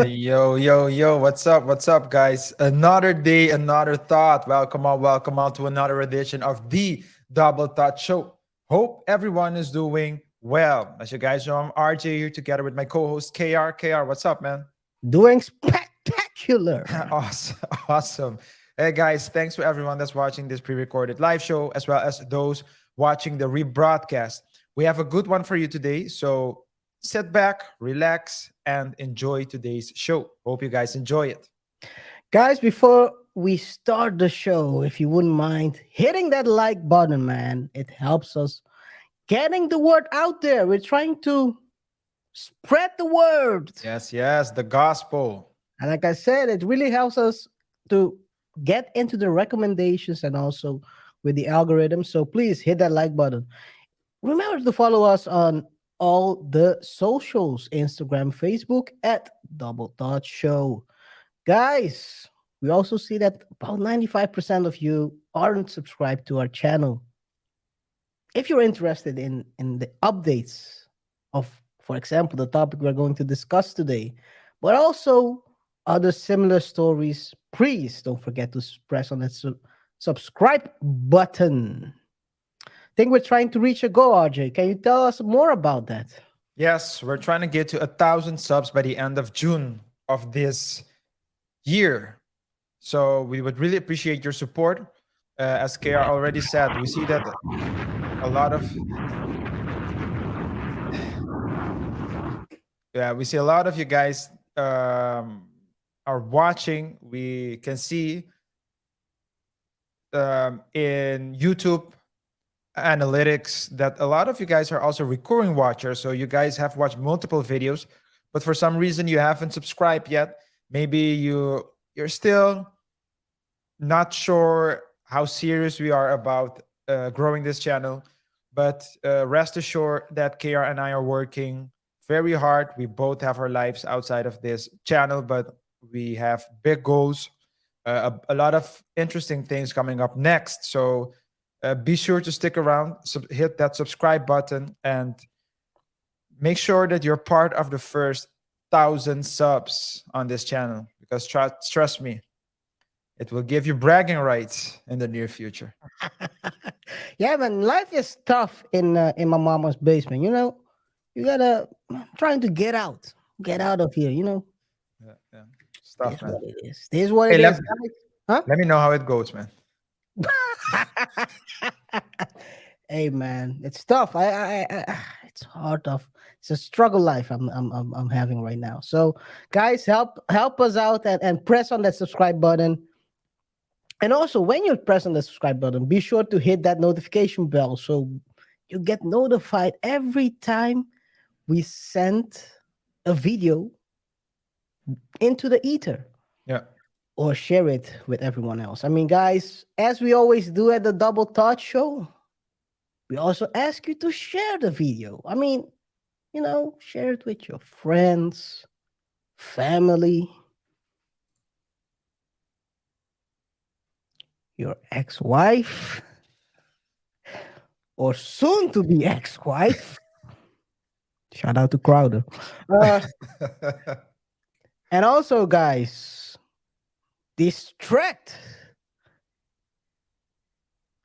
Yo, yo, yo, what's up? What's up, guys? Another day, another thought. Welcome on to another edition of the Double Thought Show. Hope everyone is doing well. As you guys know, I'm RJ here together with my co host KR. KR, what's up, man? Doing spectacular. Awesome. Awesome. Hey, guys, thanks for everyone that's watching this pre recorded live show, as well as those watching the rebroadcast. We have a good one for you today. So sit back, relax, and enjoy today's show. Hope you guys enjoy it. Guys, before we start the show, if you wouldn't mind hitting that like button, man, it helps us getting the word out there. We're trying to spread the word. Yes, yes, the gospel. And like I said, it really helps us to get into the recommendations and also with the algorithm. So please hit that like button. Remember to follow us on all the socials Instagram, Facebook at Double Thought Show. Guys, we also see that about 95% of you aren't subscribed to our channel. If you're interested in the updates of, for example, the topic we're going to discuss today, but also other similar stories, please don't forget to press on that subscribe button. Think we're trying to reach a goal, RJ. Can you tell us more about that? Yes, we're trying to get to 1,000 subs by the end of June of this year. So we would really appreciate your support. As KR already said, we see that a lot of we see a lot of you guys are watching. We can see in YouTube analytics that a lot of you guys are also recurring watchers. So you guys have watched multiple videos, but for some reason you haven't subscribed yet. Maybe you're still not sure how serious we are about growing this channel, but rest assured that KR and I are working very hard. We both have our lives outside of this channel, but we have big goals, a lot of interesting things coming up next. So be sure to stick around, hit that subscribe button, and make sure that you're part of the first 1,000 subs on this channel, because trust me, it will give you bragging rights in the near future. Yeah, man, life is tough in my mama's basement. You gotta trying to get out of here. Yeah, yeah. This Stuff, is man. what it is. This is what Hey, it is, guys. let me know how it goes, man. Huh? Hey, man, it's tough. It's hard. Tough. It's a struggle life I'm having right now. So, guys, help us out and press on that subscribe button. And also, when you press on the subscribe button, be sure to hit that notification bell so you get notified every time we send a video into the ether Yeah. or share it with everyone else. I mean, guys, as we always do at the Double Thought Show, we also ask you to share the video. I mean, share it with your friends, family, your ex-wife, or soon to be ex-wife. Shout out to Crowder. Uh, and also, guys, distract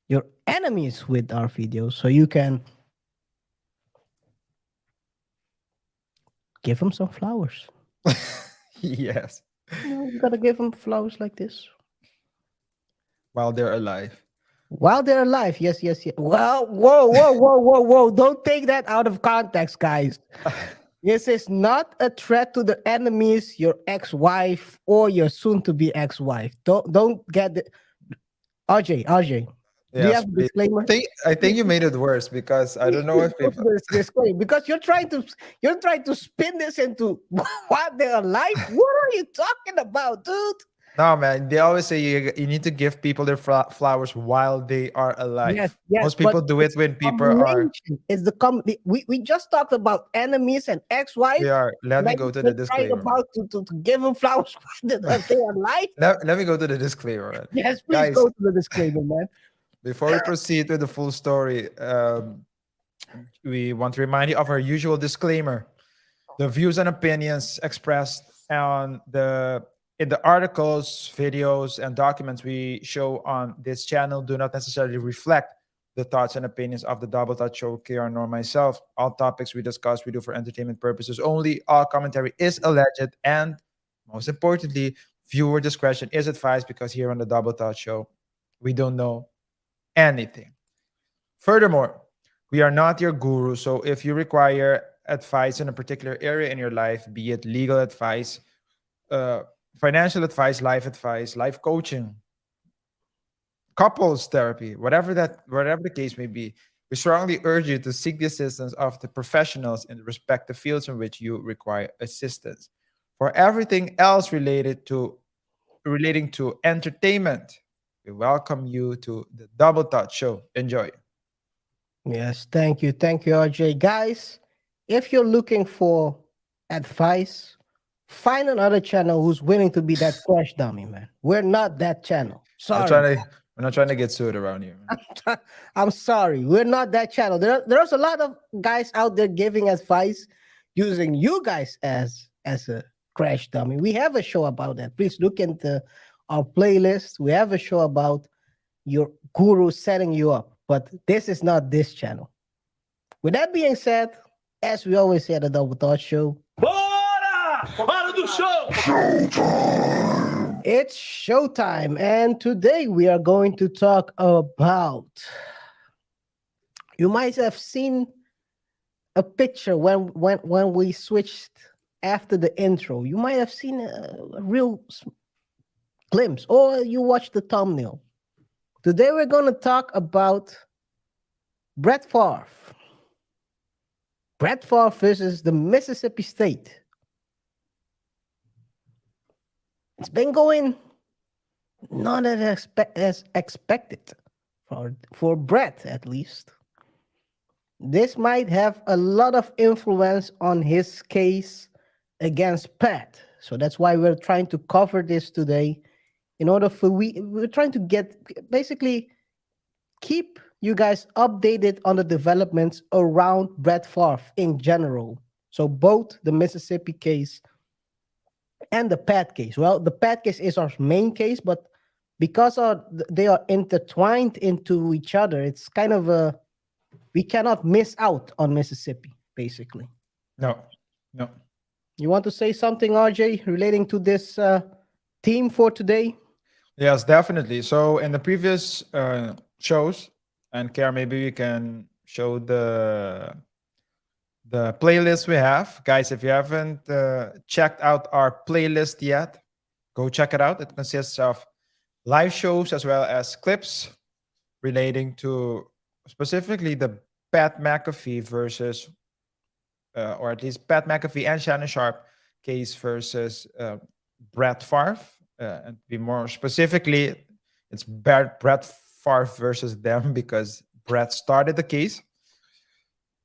your enemies with our videos so you can give them some flowers. Yes. You gotta give them flowers like this While they're alive. while they're alive. Yes, yes, yes. Well, whoa. Don't take that out of context, guys. This is not a threat to the enemies, your ex-wife or your soon-to-be ex-wife. Don't get the RJ. Do you Yes, have a please. disclaimer? I think you made it worse because I don't know Please if go to people. this disclaimer because you're trying to spin this into while they're alive. What are you talking about, dude? No, man. They always say you need to give people their flowers while they are Yes, alive. yes, Most but people do it it's when the people are. combination. It's the we just talked about enemies and They ex-wife. are. Let Now me go to the you're trying disclaimer, man. about to give them flowers while they are alive. Let me go to the disclaimer, man. Yes, please Guys, go to the disclaimer, man. before we proceed with the full story, we want to remind you of our usual disclaimer. The views and opinions expressed on the in the articles, videos, and documents we show on this channel do not necessarily reflect the thoughts and opinions of the Double Touch Show, KR, nor myself. All topics we discuss, we do for entertainment purposes only. All commentary is alleged, and most importantly, viewer discretion is advised because here on the Double Touch Show, we don't know anything. Furthermore, we are not your guru, so if you require advice in a particular area in your life, be it legal advice, uh, financial advice, life coaching, couples therapy, whatever the case may be, we strongly urge you to seek the assistance of the professionals in the respective fields in which you require assistance. For everything else relating to entertainment, we welcome you to the Double Touch Show. Enjoy. Yes, thank you. Thank you, RJ. Guys, if you're looking for advice, find another channel who's willing to be that crash dummy, man. We're not that channel. We're not Sorry. trying to we're not trying to get sued around here, man. I'm sorry. We're not that channel. There's a lot of guys out there giving advice using you guys as a crash dummy. We have a show about that. Please look into our playlist. We have a show about your guru setting you up. But this is not this channel. With that being said, as we always say at the Double Thought Show, Bora! Hora do show! it's showtime. And today we are going to talk about. You might have seen a picture when we switched after the intro. You might have seen a real glimpse, or you watched the thumbnail. Today we're going to talk about Brett Favre. Brett Favre versus the Mississippi State. It's been going not as expected for Brett, at least. This might have a lot of influence on his case against Pat. So that's why we're trying to cover this today. In order for we're trying to basically keep you guys updated on the developments around Brett Favre in general. So both the Mississippi case and the Pat case. Well, the Pat case is our main case, but because they are intertwined into each other, it's kind of we cannot miss out on Mississippi, basically. No. You want to say something, RJ, relating to this theme for today? Yes, definitely. So in the previous shows, and Kara, maybe we can show the playlist we have. Guys, if you haven't checked out our playlist yet, go check it out. It consists of live shows as well as clips relating to specifically the Pat McAfee versus, or at least Pat McAfee and Shannon Sharpe case versus Brett Favre. And to be more specifically, it's Brett Favre versus them because Brett started the case.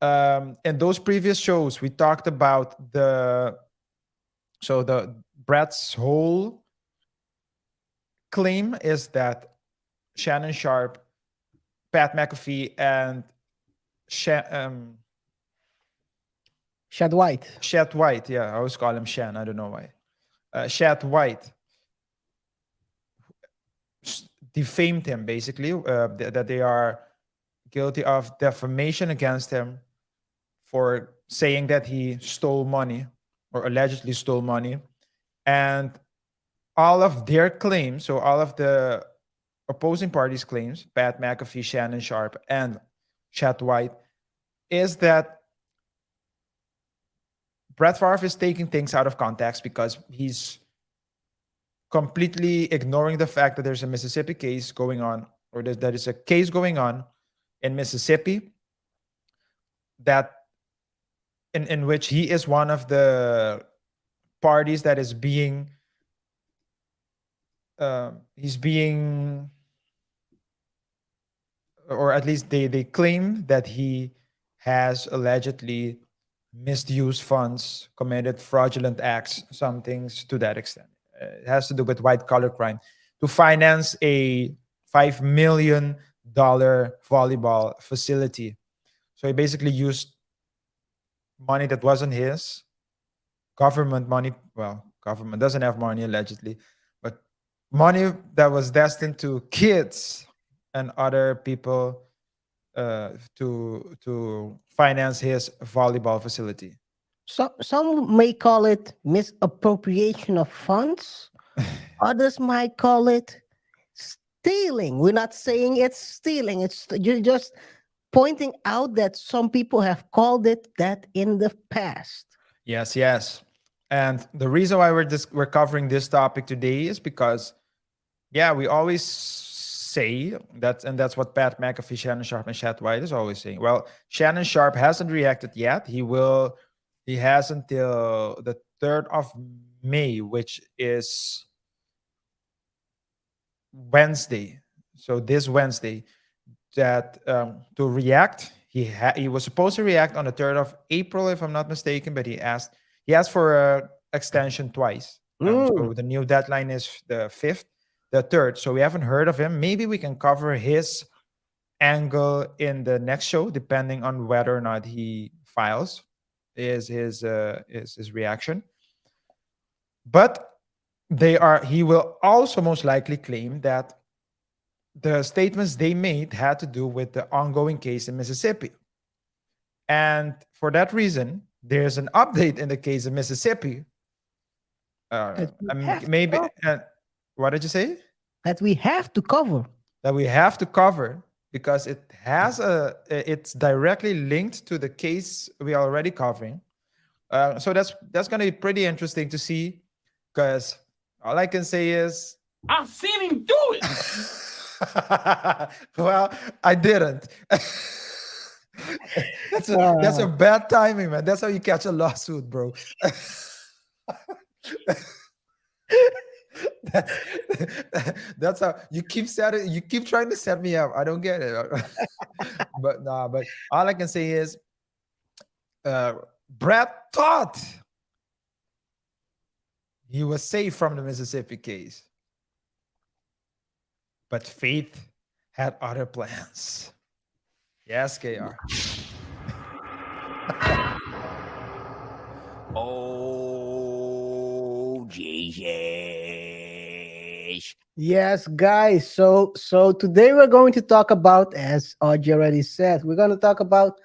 In those previous shows, we talked about the Brett's whole claim is that Shannon Sharpe, Pat McAfee, and Shad White. Shad White, yeah, I always call him Shan. I don't know why. Shad White defamed him, basically, that they are guilty of defamation against him for saying that he stole money or allegedly stole money. And all of their claims, so all of the opposing parties' claims, Pat McAfee, Shannon Sharpe, and Shad White, is that Brett Favre is taking things out of context because he's completely ignoring the fact that there's a Mississippi case going on, or that is a case going on in Mississippi that in which he is one of the parties that is being he's being, or at least they claim that he has allegedly misused funds, committed fraudulent acts, some things to that extent. It has to do with white collar crime to finance a $5 million volleyball facility. So he basically used money that wasn't his government money. Well, government doesn't have money allegedly, but money that was destined to kids and other people to finance his volleyball facility. Some may call it misappropriation of funds. Others might call it stealing. We're not saying it's stealing. It's you're just pointing out that some people have called it that in the past. Yes, yes. And the reason why we're covering this topic today is because, yeah, we always say that, and that's what Pat McAfee, Shannon Sharpe, and Chad White is always saying. Well, Shannon Sharpe hasn't reacted yet. He will. He has until the 3rd of May, which is Wednesday. So this Wednesday, that to react. He was supposed to react on the 3rd of April, if I'm not mistaken, but he asked for a extension twice. So the new deadline is the 5th, the 3rd. So we haven't heard of him. Maybe we can cover his angle in the next show, depending on whether or not he files is his reaction. But he will also most likely claim that the statements they made had to do with the ongoing case in Mississippi. And for that reason, there's an update in the case of Mississippi. Maybe, what did you say? That we have to cover. That we have to cover because it's directly linked to the case we are already covering. So that's going to be pretty interesting to see, because all I can say is I've seen him do it. well, I didn't. That's a bad timing, man. That's how you catch a lawsuit, bro. that's how you keep trying to set me up. I don't get it. but all I can say is Brett thought he was safe from the Mississippi case, but Faith had other plans. Yes, KR. Oh, Jesus. Yes, guys. So today we're going to talk about, as Audrey already said, we're going to talk about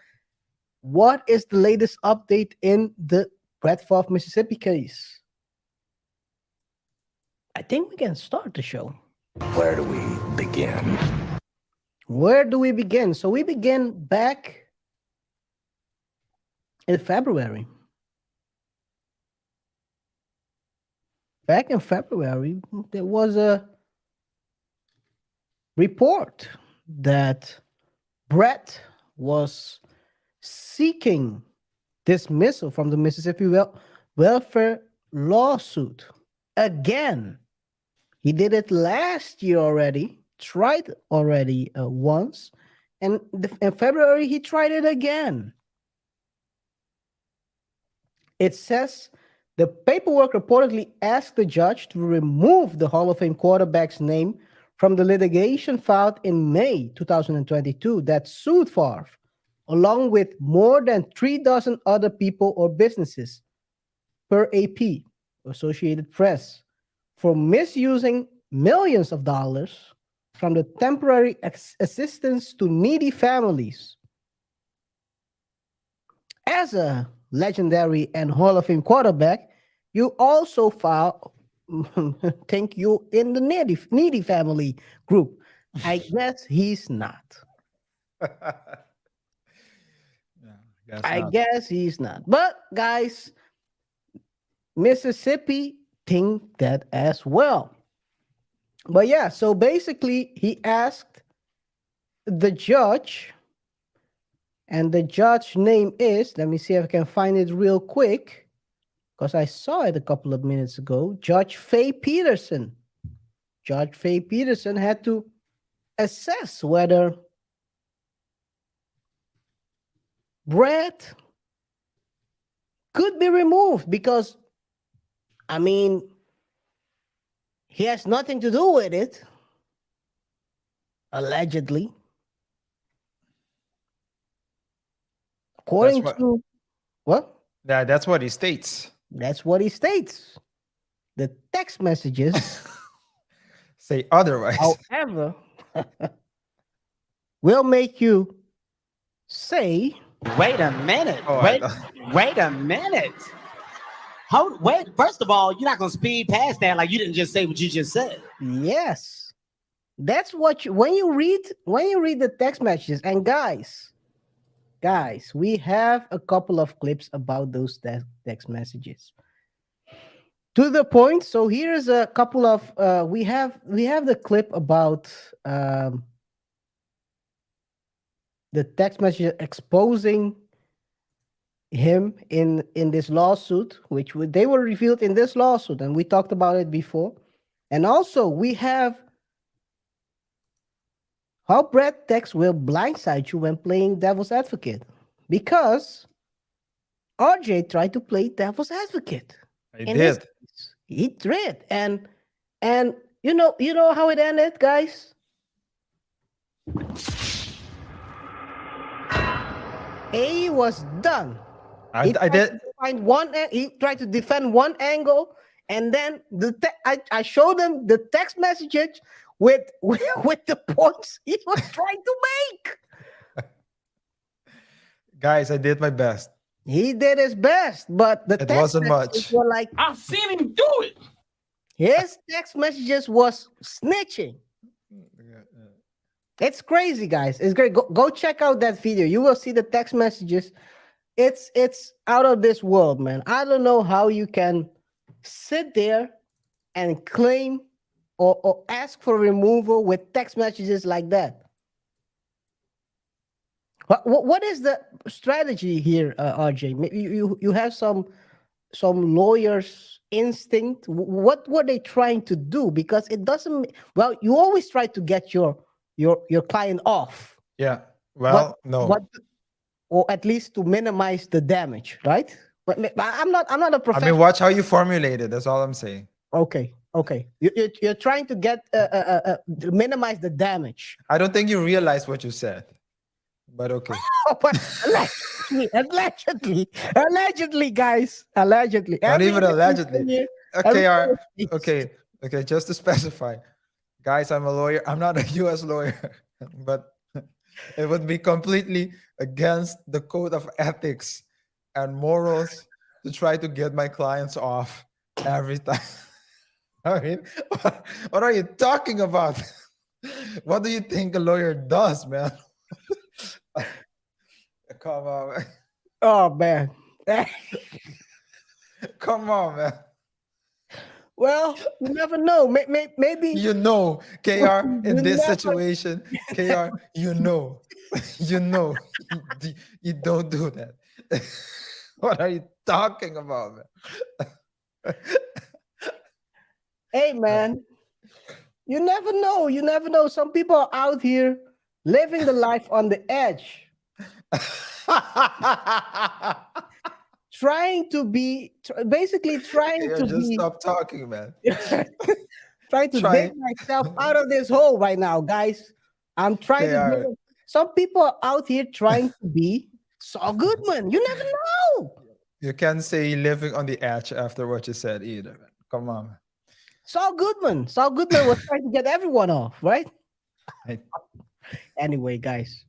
what is the latest update in the Brett Favre Mississippi case. I think we can start the show. Where do we begin? Where do we begin? So we begin back in February. Back in February, there was a report that Brett was seeking dismissal from the Mississippi welfare lawsuit again. He did it last year already, tried already once, and in February he tried it again. It says the paperwork reportedly asked the judge to remove the Hall of Fame quarterback's name from the litigation filed in May 2022 that sued Favre, along with more than 36 other people or businesses, per AP, Associated Press, for misusing millions of dollars from the temporary assistance to needy families. As a legendary and Hall of Fame quarterback, you also file, think you in the needy family group. I guess he's not. I guess he's not. But guys, Mississippi think that as well. But yeah, so basically he asked the judge, and the judge name is, let me see if I can find it real quick, because I saw it a couple of minutes ago, Judge Faye Peterson. Judge Faye Peterson had to assess whether Brett could be removed, because, I mean, he has nothing to do with it, allegedly. According to what? That's what he states. That's what he states. The text messages, Say otherwise. however, will make you say, Wait a minute. Oh, Wait a minute. Wait. First of all, you're not gonna speed past that like you didn't just say what you just said. yes. That's what you, when you read the text messages. And guys, we have a couple of clips about those text messages. To the point. So here's a couple of we have the clip about the text message exposing him in this lawsuit, which they were revealed in this lawsuit, and we talked about it before. And also we have how Brett text will blindside you when playing devil's advocate, because RJ tried to play devil's advocate. I in this did. case. He did, and you know how it ended, guys. He was done. I tried did. to find one. He tried to defend one angle, and then I showed him the text messages with the points he was trying to make. Guys, I did my best. He did his best, but the It text wasn't messages much. were like I've seen him do it. his text messages was snitching. It's crazy, guys. It's great. Go check out that video. You will see the text messages. It's out of this world, man. I don't know how you can sit there and claim or ask for removal with text messages like that. What is the strategy here, RJ? Maybe you have some lawyer's instinct. What were they trying to do? Because it doesn't. Well, you always try to get your client off. Yeah. Well, no. Or at least to minimize the damage, right? But I'm not a I professional. mean, watch how you formulate it. That's all I'm saying. Okay. You're trying to get to minimize the damage. I don't think you realize what you said, but okay. But allegedly, guys, allegedly. Not even Everything allegedly. here- Okay, everything- okay. Just to specify, guys, I'm a lawyer. I'm not a U.S. lawyer, but it would be completely against the code of ethics and morals to try to get my clients off every time. I mean, what are you talking about? What do you think a lawyer does, man? Come on, man. Oh man. Come on, man. Well, you never know. Maybe You know, KR, in You this never- situation, KR, you know, you don't do that. What are you talking about, man? Hey man, you never know. You never know. Some people are out here living the life on the edge, trying to be basically trying KR, to just be stop talking, man. trying to dig myself out of this hole right now, guys. I'm trying to KR. dig it. Some people are out here trying to be Saul Goodman. You never know. You can't say living on the edge after what you said either, man. Come on, man. Saul Goodman was trying to get everyone off, right? Right. Anyway, guys,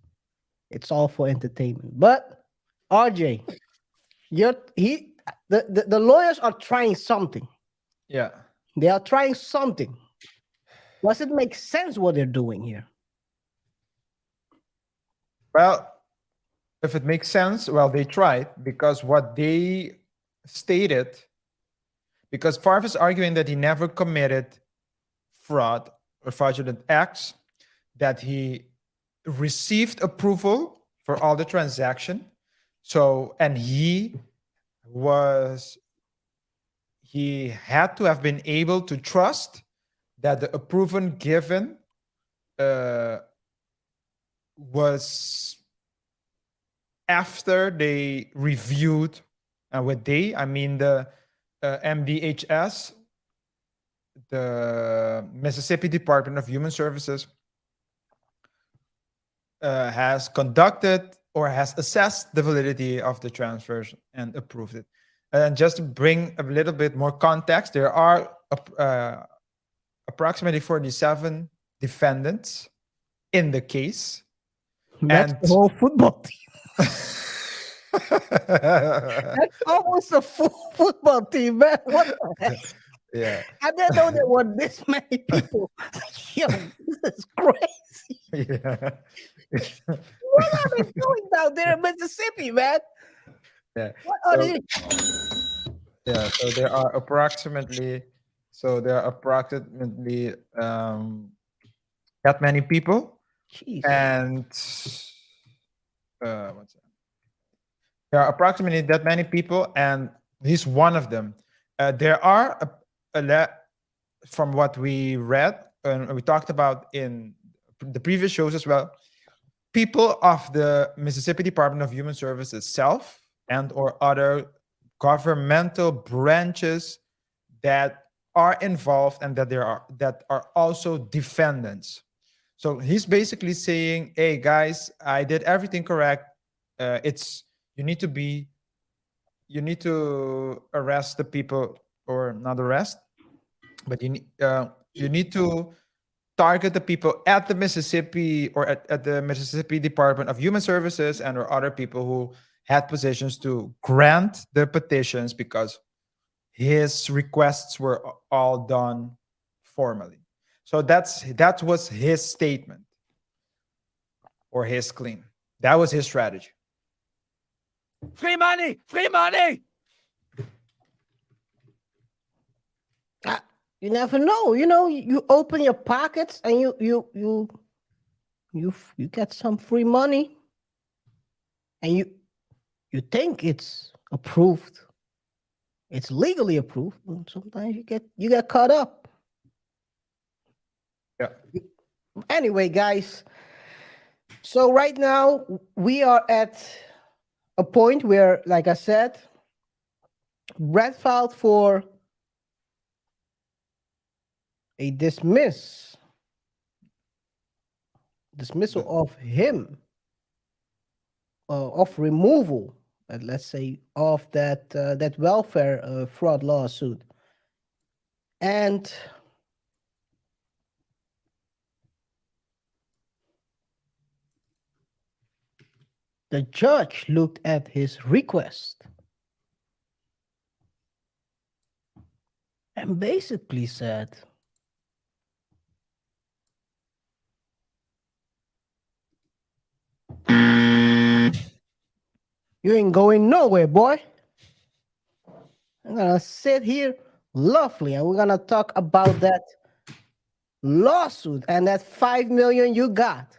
it's all for entertainment. But RJ, the lawyers are trying something. Yeah. They are trying something. Does it make sense what they're doing here? Well, if it makes sense, well, they tried because what they stated, because Favre is arguing that he never committed fraud or fraudulent acts, that he received approval for all the transaction. So, and he had to have been able to trust that the approval given was after they reviewed, and with they, I mean the MDHS, the Mississippi Department of Human Services, has conducted or has assessed the validity of the transfers and approved it. And just to bring a little bit more context, there are approximately 47 defendants in the case. That's And the whole football team. That's almost a full football team, man. What the heck? yeah. I didn't know there were this many people. Yo, this is crazy. Yeah. What are they doing down there in Mississippi, man? Yeah. What are So- they? Yeah, so there are approximately that many people, Jeez. and what's that? There are approximately that many people, and he's one of them. There are from what we read and we talked about in the previous shows as well, people of the Mississippi Department of Human Services itself and or other governmental branches that are involved and that are also defendants. So he's basically saying, hey guys, I did everything correct. You need to arrest the people, or not arrest, but you need to target the people at the Mississippi, or at the Mississippi Department of Human Services and or other people who had positions to grant the petitions, because his requests were all done formally. So that was his statement, or his claim. That was his strategy. Free money! Free money! You never know. You know, you open your pockets and you get some free money, and you think it's approved. It's legally approved, but sometimes you get caught up. Yeah. Anyway, guys, so right now we are at a point where, like I said, Brett filed for a dismissal of him, of removal, let's say, of that welfare fraud lawsuit. And the judge looked at his request and basically said, you ain't going nowhere, boy. I'm gonna sit here lovely, and we're gonna talk about that lawsuit and that $5 million you got.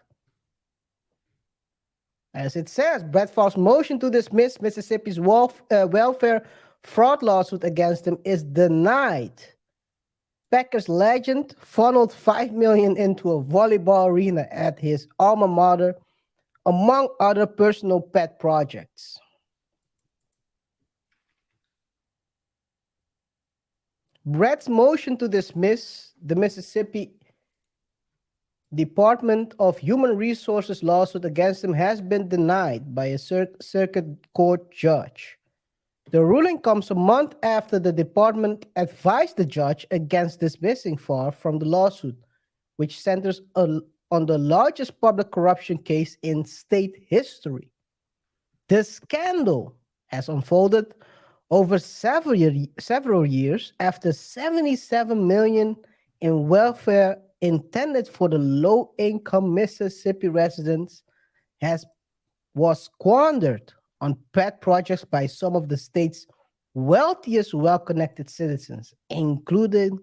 As it says, Brett Favre's motion to dismiss Mississippi's welfare fraud lawsuit against him is denied. Packers legend funneled $5 million into a volleyball arena at his alma mater, among other personal pet projects. Brett's motion to dismiss the Mississippi Department of Human Resources lawsuit against him has been denied by a circuit court judge. The ruling comes a month after the department advised the judge against dismissing Favre from the lawsuit, which centers on the largest public corruption case in state history. The scandal has unfolded over several years after $77 million in welfare intended for the low-income Mississippi residents was squandered on pet projects by some of the state's wealthiest, well-connected citizens, including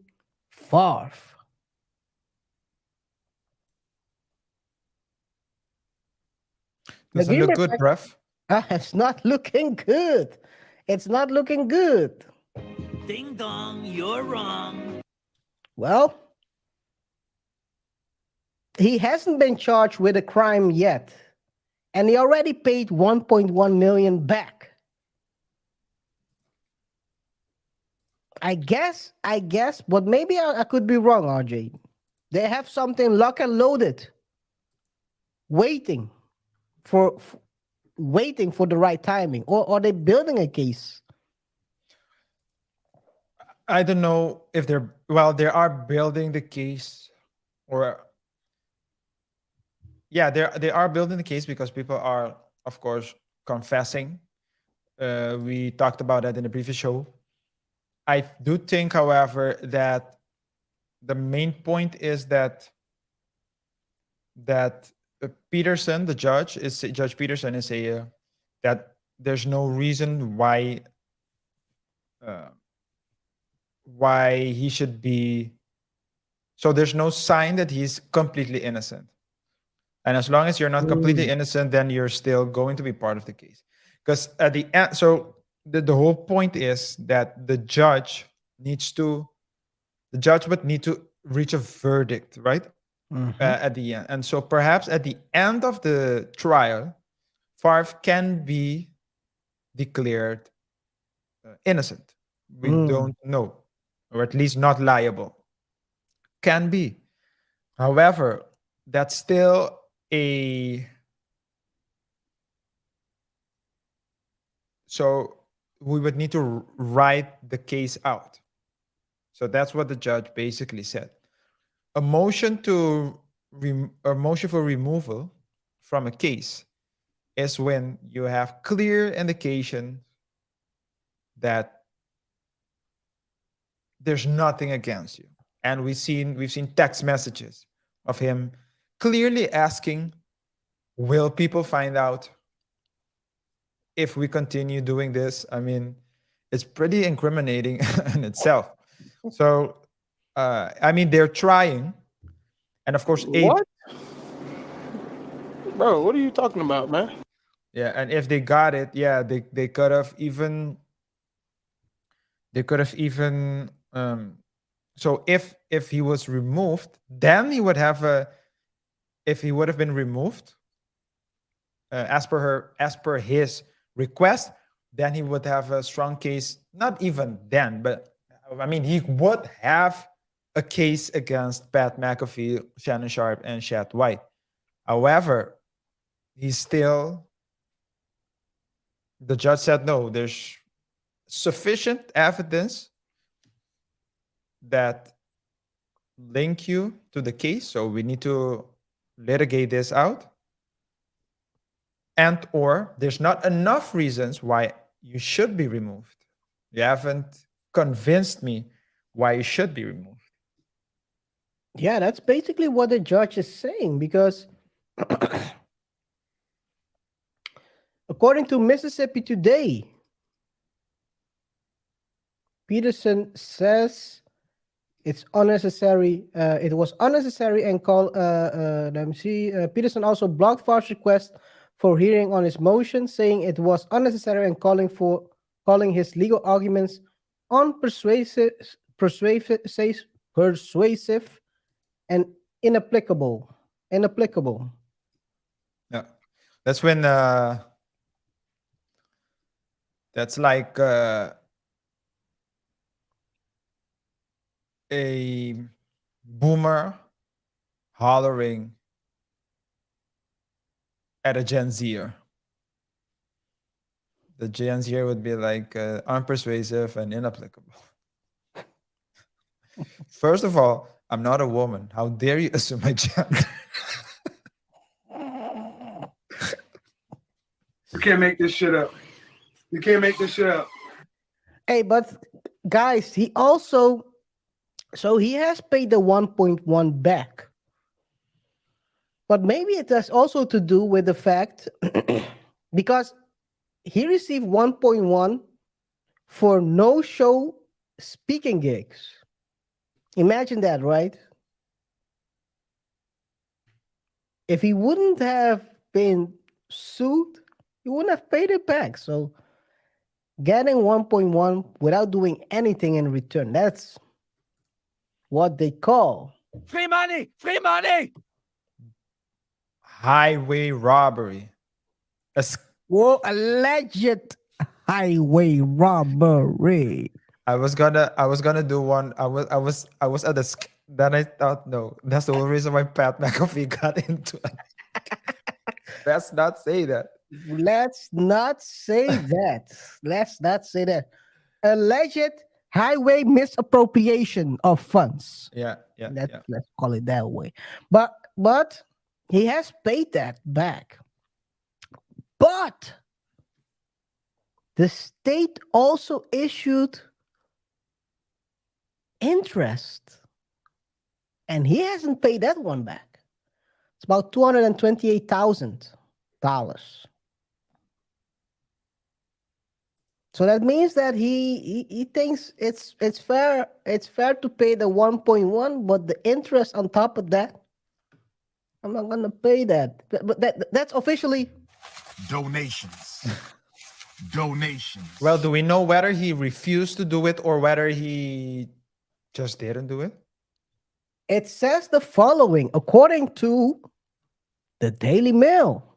Favre. Doesn't look good, bruv. It's not looking good. It's not looking good. Ding dong, you're wrong. Well, he hasn't been charged with a crime yet, and he already paid $1.1 million back. I guess, but maybe I could be wrong, RJ. They have something lock and loaded, waiting for the right timing, or are they building a case I don't know if they are building the case, or yeah, they are building the case because people are, of course, confessing. We talked about that in the previous show. I do think, however, that the main point is that Peterson, the judge, is Judge Peterson is a that there's no reason uh, why he should be. So there's no sign that he's completely innocent. And as long as you're not completely innocent, then you're still going to be part of the case. Because at the end, so the whole point is that the judge would need to reach a verdict, right? At the end. And so perhaps at the end of the trial, Favre can be declared innocent. We don't know, or at least not liable. Can be. However, that's still so we would need to write the case out. So that's what the judge basically said. A motion for removal from a case is when you have clear indication that there's nothing against you. And we've seen text messages of him clearly asking, will people find out if we continue doing this? I mean, it's pretty incriminating in itself. So, I mean, they're trying. And of course, What? Bro, what are you talking about, man? yeah, and if they got it, yeah, they could have even so if he was removed, then he would have if he would have been removed as per his request, then he would have a strong case. Not even then, but I mean, he would have a case against Pat McAfee, Shannon Sharpe, and Chad White. However, the judge said no, there's sufficient evidence that link you to the case, so we need to litigate this out. And or there's not enough reasons why you should be removed. You haven't convinced me why you should be removed. Yeah, that's basically what the judge is saying, because according to Mississippi Today, Peterson says it's unnecessary. It was unnecessary and called. Let me see. Peterson also blocked Favre's request for hearing on his motion, saying it was unnecessary and calling his legal arguments unpersuasive, persuasive, and inapplicable. Yeah, that's when that's like a boomer hollering at a Gen Zer. The Gen Zer would be like unpersuasive and inapplicable. First of all, I'm not a woman. How dare you assume my gender? You can't make this shit up. You can't make this shit up. Hey, but guys, he also, so he has paid the 1.1 back. But maybe it has also to do with the fact because he received 1.1 for no show speaking gigs. Imagine that, right? If he wouldn't have been sued, he wouldn't have paid it back. So getting 1.1 without doing anything in return, that's what they call Free money! Free money! Highway robbery. alleged highway robbery. I was gonna do one. I was at the then I thought, no, that's the whole reason why Pat McAfee got into it. Let's not say that. Let's not say that. Let's not say that. Alleged highway misappropriation of funds. Yeah. Let's call it that way. But he has paid that back. But the state also issued interest, and he hasn't paid that one back. It's about $228,000. So that means that he thinks it's fair to pay the 1.1, but the interest on top of that, I'm not gonna pay that. But that's officially Donations. Donations. Well, do we know whether he refused to do it or whether he just didn't do it? it says the following according to the Daily Mail,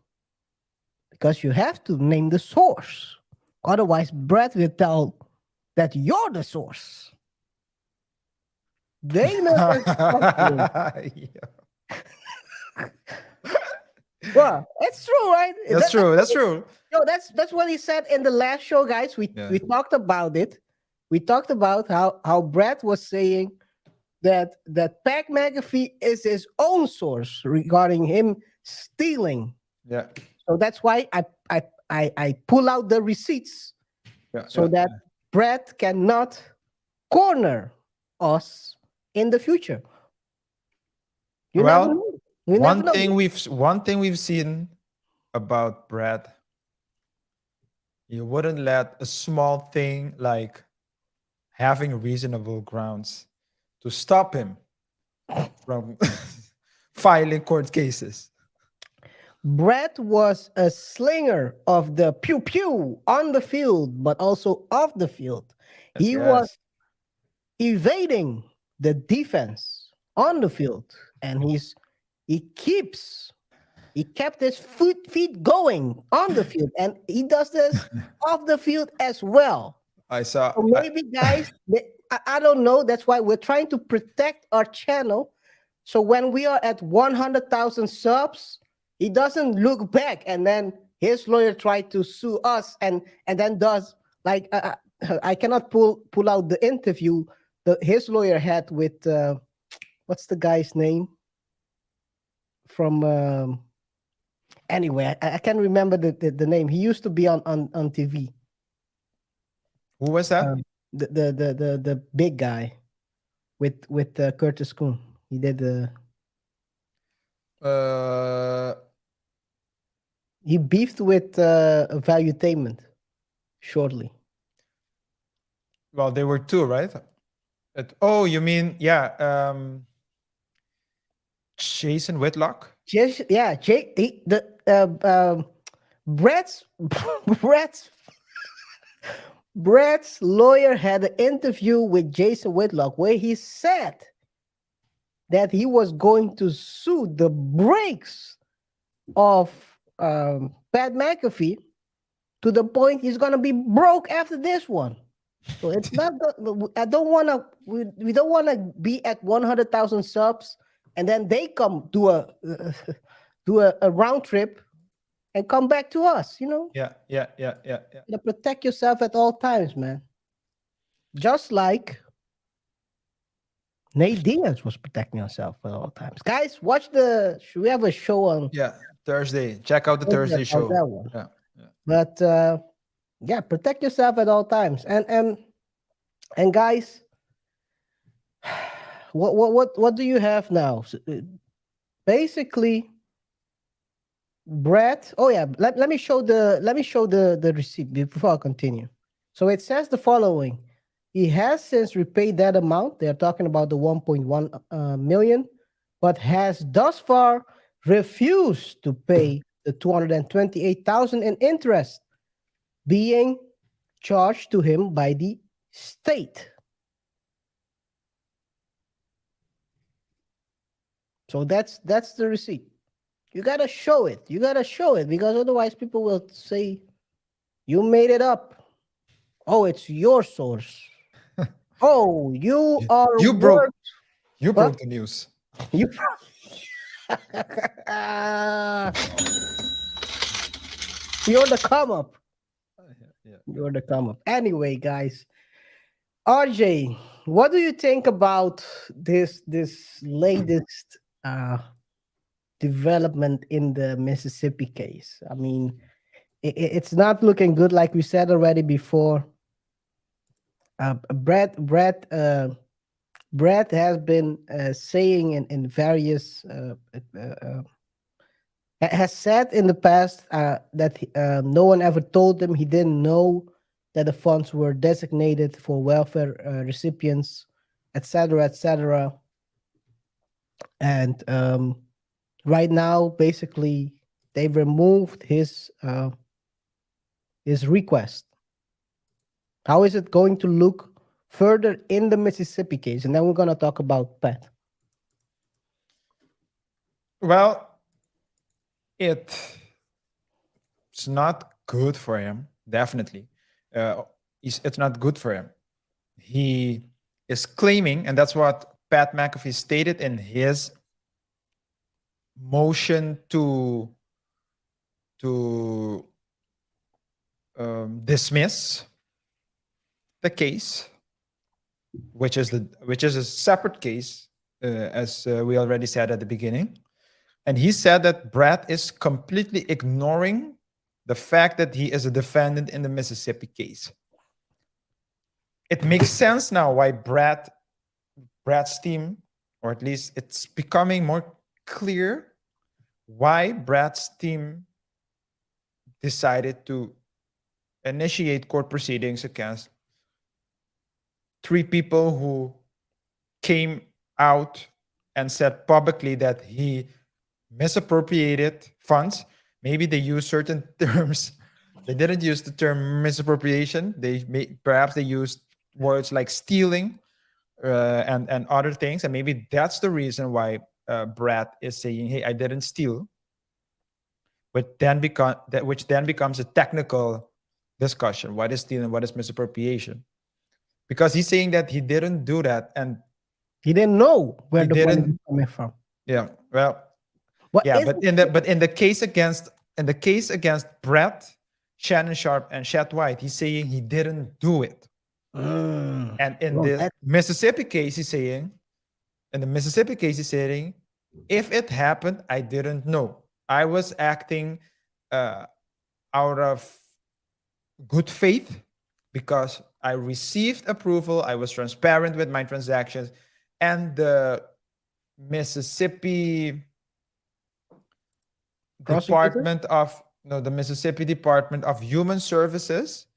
because you have to name the source. Otherwise, Brett will tell that you're the source. They know exactly. Well, it's true, right? That's true. That's true. Yo, that's what he said in the last show, guys. We talked about it. We talked about how Brett was saying that Pat McAfee is his own source regarding him stealing. Yeah. So that's why I pull out the receipts so that Brett cannot corner us in the future. You Well, never know. You one never know. thing we've seen about Brett, you wouldn't let a small thing like having reasonable grounds to stop him from filing court cases. Brett was a slinger of the pew pew on the field, but also off the field. He was evading the defense on the field, and he kept his feet going on the field, and he does this off the field as well. I saw. So maybe, guys, I don't know. That's why we're trying to protect our channel. So when we are at 100,000 subs, he doesn't look back, and then his lawyer tried to sue us, and then does like I cannot pull out the interview that his lawyer had with what's the guy's name from anyway, I can't remember the name. He used to be on TV. Who was that? The big guy with Curtis Kuhn. He did the he beefed with Valuetainment shortly. Well, there were two, right? You mean Jason Whitlock? Brett's lawyer had an interview with Jason Whitlock where he said that he was going to sue the brakes of Pat McAfee to the point he's gonna be broke after this one. So it's not. I don't want to. We don't want to be at 100,000 subs, and then they come do a round trip and come back to us. You know. Yeah. You gotta protect yourself at all times, man. Just like Nate Diaz was protecting himself at all times. Guys, watch should we have a show on? Yeah, Thursday. Check out the Thursday show. That one. Yeah. But protect yourself at all times. And guys, what do you have now? Basically, Brett. Oh yeah, let me show the receipt before I continue. So it says the following: he has since repaid that amount. They're talking about the 1.1 million, but has thus far refused to pay the 228,000 in interest being charged to him by the state. So that's the receipt. You gotta show it. You gotta show it, because otherwise people will say you made it up. Oh, it's your source. Oh, you broke the news. You You're the come up. Yeah. You're the come up. Anyway, guys, RJ, what do you think about this latest development in the Mississippi case? I mean, it's not looking good, like we said already before. Brett has been saying in various has said in the past that no one ever told him, he didn't know that the funds were designated for welfare recipients, etc., etc. And right now, basically, they've removed his request. How is it going to look further in the Mississippi case? And then we're going to talk about Pat. Well, it's not good for him, definitely. It's not good for him. He is claiming, and that's what Pat McAfee stated in his motion to dismiss the case, which is a separate case, as we already said at the beginning. And he said that Brett is completely ignoring the fact that he is a defendant in the Mississippi case. It makes sense now why Brett's team, or at least it's becoming more clear why Brett's team decided to initiate court proceedings against 3 people who came out and said publicly that he misappropriated funds. Maybe they used certain terms. They didn't use the term misappropriation. Perhaps they used words like stealing and other things. And maybe that's the reason why Brett is saying, "Hey, I didn't steal," which then becomes a technical discussion. What is stealing? What is misappropriation? Because he's saying that he didn't do that, and he didn't know where the money was coming from. Yeah, well, but in the case against Brett, Shannon Sharpe, and Chet White, he's saying he didn't do it. And in the Mississippi case, he's saying, if it happened, I didn't know. I was acting out of good faith because I received approval. I was transparent with my transactions, and the Mississippi Department of Human Services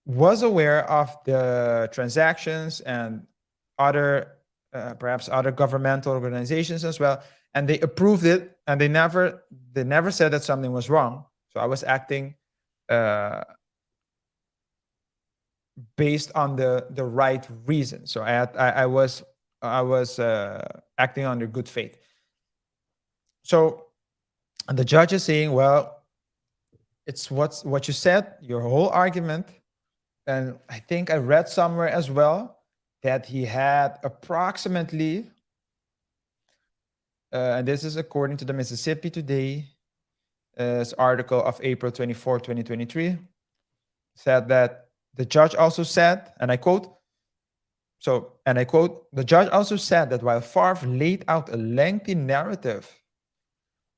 was aware of the transactions and other perhaps other governmental organizations as well, and they approved it, and they never said that something was wrong. So I was acting based on the right reason. So I was acting under good faith. So the judge is saying, well, it's what you said, your whole argument. And I think I read somewhere as well that he had approximately, and this is according to the Mississippi Today's article of April 24, 2023, said that the judge also said, and I quote, the judge also said that while Favre laid out a lengthy narrative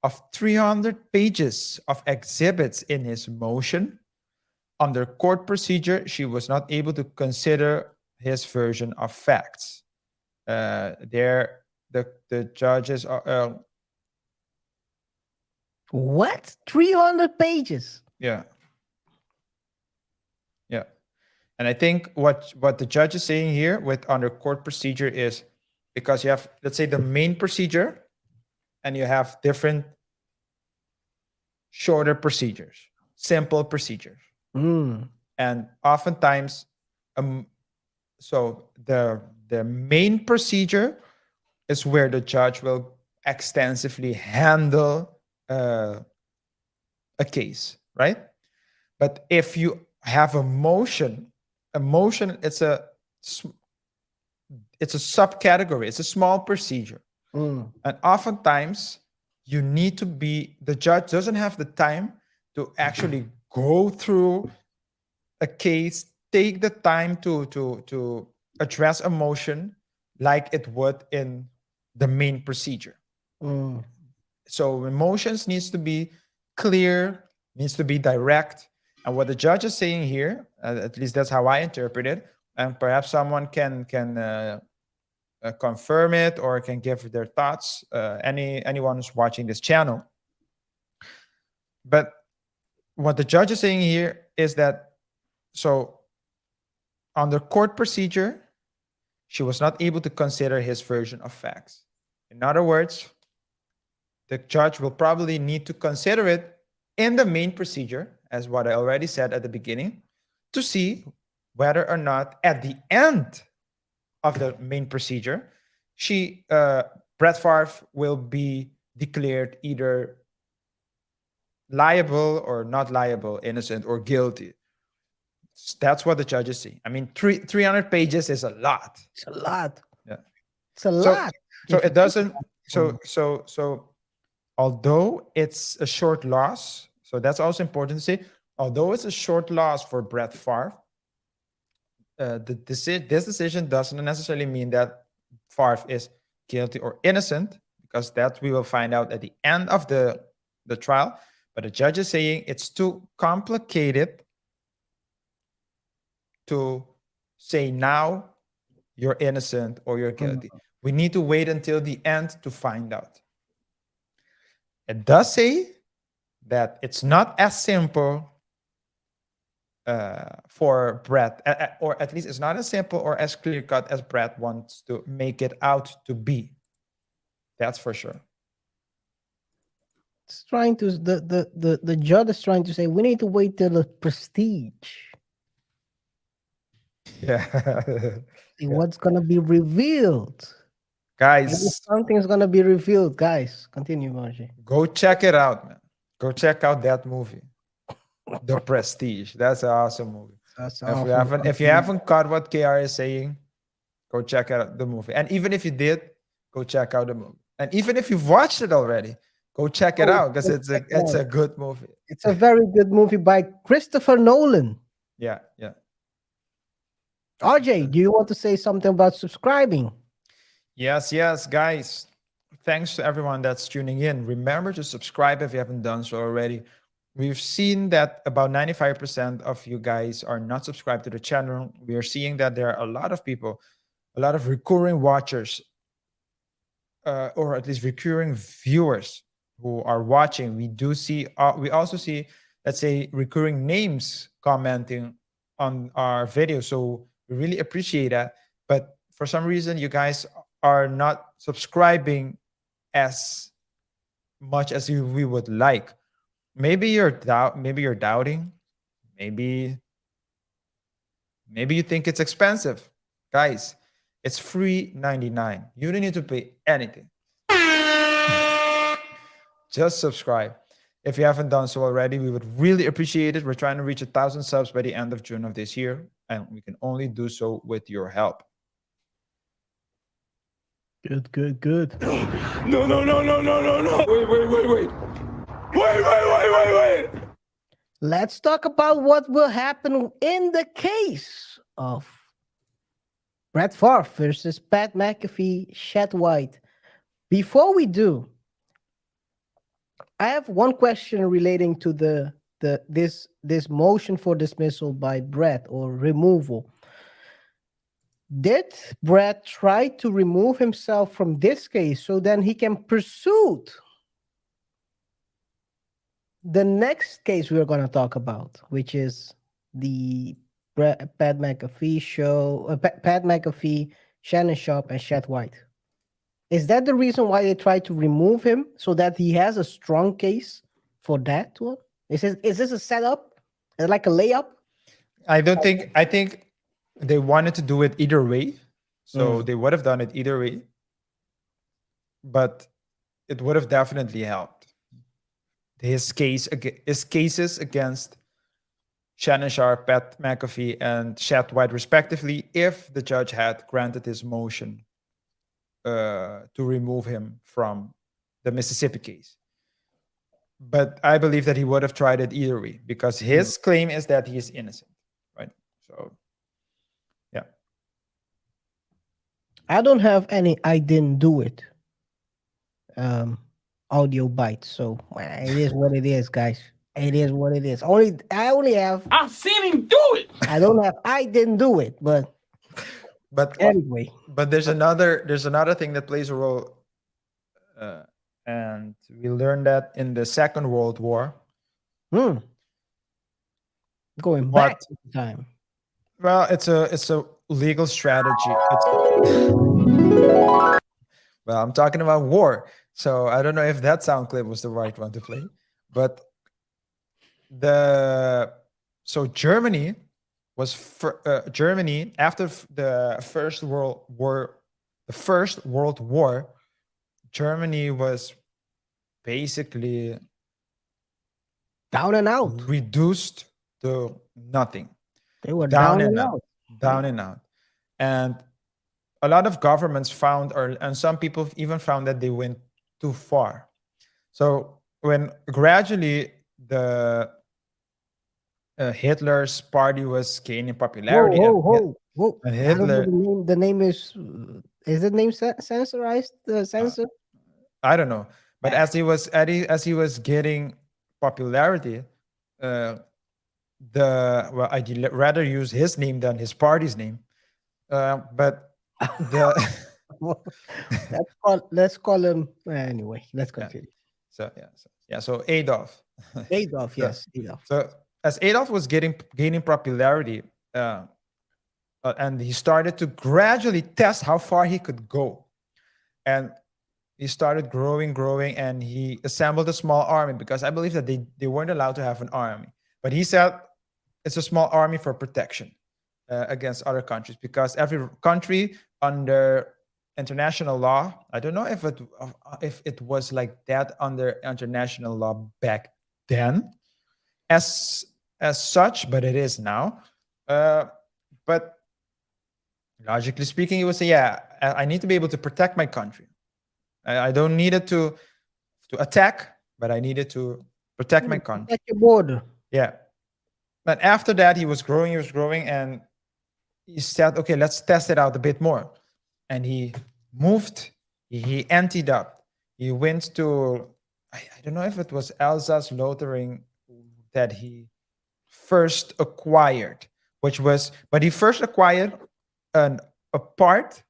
of 300 pages of exhibits in his motion, under court procedure, she was not able to consider his version of facts. The judges are... What? 300 pages? Yeah. Yeah. And I think what the judge is saying here with under court procedure is because you have, let's say, the main procedure, and you have different shorter procedures, simple procedures. And oftentimes, so the main procedure is where the judge will extensively handle a case, right? But if you have a motion, it's a subcategory, it's a small procedure. And oftentimes the judge doesn't have the time to actually go through a case take the time to address emotion like it would in the main procedure. Mm. So emotions needs to be clear, needs to be direct. And what the judge is saying here, at least that's how I interpret it, and perhaps someone can confirm it or can give their thoughts. Anyone who's watching this channel. But what the judge is saying here is that so under court procedure, she was not able to consider his version of facts. In other words, the judge will probably need to consider it in the main procedure, as what I already said at the beginning, to see whether or not at the end of the main procedure, Brett Favre will be declared either liable or not liable, innocent or guilty. That's what the judges see. I mean, 300 pages is a lot. It's a lot. Yeah. It's a lot. So If it you doesn't. think So although it's a short loss, so that's also important to say. Although it's a short loss for Brett Favre, this decision doesn't necessarily mean that Favre is guilty or innocent, because that we will find out at the end of the trial. But the judge is saying it's too complicated to say now you're innocent or you're guilty. We need to wait until the end to find out. It does say that it's not as simple for Brett, or at least it's not as simple or as clear-cut as Brett wants to make it out to be. That's for sure. it's trying to the judge is trying to say we need to wait till the prestige. Yeah. See what's gonna be revealed. Maybe Guys, something's gonna be revealed, guys. Continue, Margie. go check it out, man. Go check out that movie. The Prestige. That's an awesome movie. That's If you haven't caught what KR is saying, go check out the movie. And even if you did, go check out the movie. And even if you've watched it already, go check it out, because it's a good movie. It's a very good movie by Christopher Nolan. Yeah, yeah. RJ, do you want to say something about subscribing? Yes, guys. Thanks to everyone that's tuning in. Remember to subscribe if you haven't done so already. We've seen that about 95% of you guys are not subscribed to the channel. We are seeing that there are a lot of people, a lot of recurring watchers, or at least recurring viewers who are watching. We also see, let's say, recurring names commenting on our video. So we really appreciate that. But for some reason, you guys are not subscribing as much as we would like. Maybe you're doubting. Maybe you think it's expensive. Guys, it's free $99. You don't need to pay anything. Just subscribe. If you haven't done so already, we would really appreciate it. We're trying to reach 1,000 subs by the end of June of this year, and we can only do so with your help. Good. No. Wait. Let's talk about what will happen in the case of Brett Favre versus Pat McAfee, Chad White. Before we do, I have one question relating to this motion for dismissal by Brett or removal. Did Brett try to remove himself from this case so then he can pursue the next case we're going to talk about, which is the Pat McAfee show, Pat McAfee, Shannon Sharpe, and Chad White? Is that the reason why they tried to remove him, so that he has a strong case for that one? Is this a setup? Is it like a layup? I think they wanted to do it either way. So they would have done it either way. But it would have definitely helped. His cases against Shannon Sharpe, Pat McAfee, and Chad White, respectively, if the judge had granted his motion to remove him from the Mississippi case. But I believe that he would have tried it either way, because his claim is that he is innocent, right? So I don't have any I didn't do it um audio bites. So it is what it is, guys. It is what it is. I only have I've seen him do it. I don't have I didn't do it, but But anyway. there's another thing that plays a role, uh, and we learned that in the Second World War. Hmm. Going What? back to the time. Well, it's a legal strategy. Well, I'm talking about war, so I don't know if that sound clip was the right one to play, but Germany was Germany after the First World War. Germany was basically Down and out. reduced to nothing, They were down down and and out, out. down and out. And a lot of governments found, and some people even found that they went too far. So when gradually the Hitler's party was gaining Whoa, popularity, whoa. and I don't know Hitler, the name. The name is the name censorized? Censored? I don't know, but as he was getting popularity, uh, I'd rather use his name than his party's name. But the Well, let's call him anyway. Let's continue. so Adolf. Adolf, So- yes, Adolf. So as Adolf was gaining popularity, and he started to gradually test how far he could go, and he started growing, and he assembled a small army, because I believe that they weren't allowed to have an army, but he said it's a small army for protection against other countries, because every country under international law, I don't know if it was like that under international law back then, as such, but it is now. But logically speaking, you would say, yeah, I need to be able to protect my country. I don't need it to attack, but I needed to protect my country. At your border. Yeah. But after that, he was growing, and he said, okay, let's test it out a bit more. And he moved, he emptied up. He went to, I don't know if it was Alsace-Lotharing that he first acquired, but he first acquired a part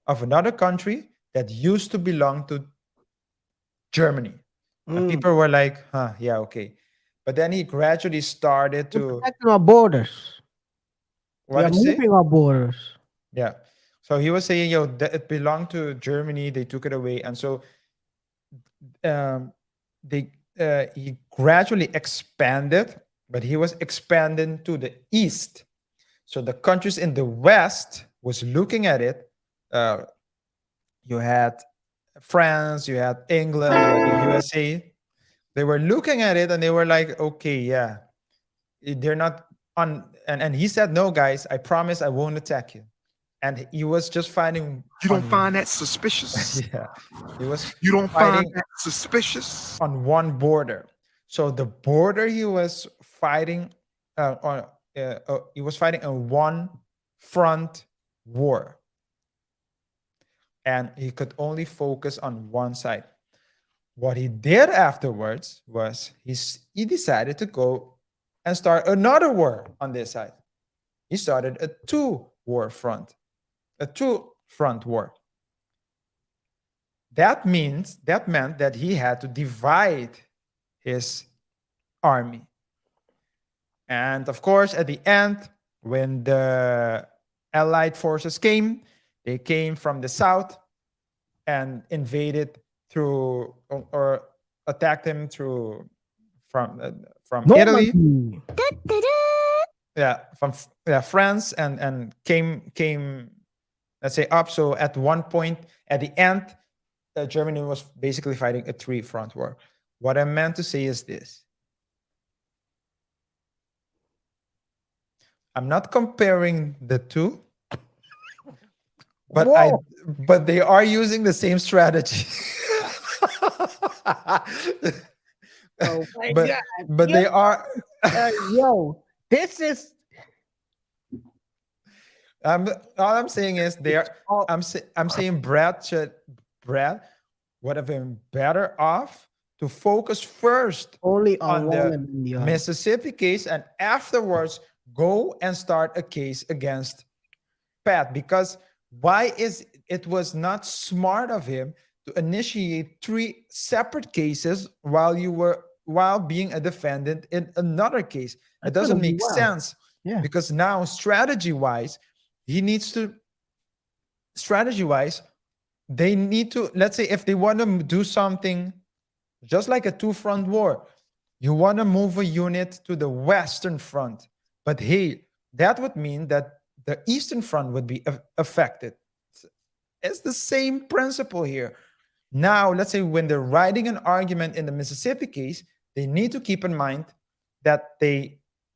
of another country that used to belong to Germany. And Mm. people were like, huh, yeah, okay. But then he gradually started We're to, protecting our borders. what We are did you say? moving our borders. Yeah. So he was saying, that it belonged to Germany. They took it away. And so he gradually expanded, but he was expanding to the east. So the countries in the west was looking at it. You had France, you had England, you had the USA. They were looking at it and they were like, okay, yeah, they're not on. And he said, no, guys, I promise I won't attack you. And he was just fighting. You don't find that suspicious? Yeah, he was You don't fighting find that suspicious? on one border. So the border he was fighting he was fighting a one front war, and he could only focus on one side. What he did afterwards was he decided to go and start another war on this side. He started a two front war. That meant that he had to divide his army. And of course, at the end, when the Allied forces came, they came from the south and invaded through, or attacked him through from Italy. Normandy. Yeah, from France, and came, let's say, up. So at one point, at the end, Germany was basically fighting a three front war. What I meant to say is this: I'm not comparing the two, but Whoa. but they are using the same strategy. Oh my but God. but they are Yo, this is All I'm saying is they are. I'm saying Brad would have been better off to focus first Only on on one the and the other. Mississippi case, and afterwards go and start a case against Pat. Because why is it was not smart of him to initiate 3 separate cases while being a defendant in another case? It That's doesn't gonna be make wild. sense. Yeah. Because now strategy wise, he needs to strategy wise, they need to, let's say if they want to do something just like a 2-front war, you want to move a unit to the Western Front. But hey, that would mean that the Eastern Front would be affected. It's the same principle here. Now, let's say when they're writing an argument in the Mississippi case, they need to keep in mind that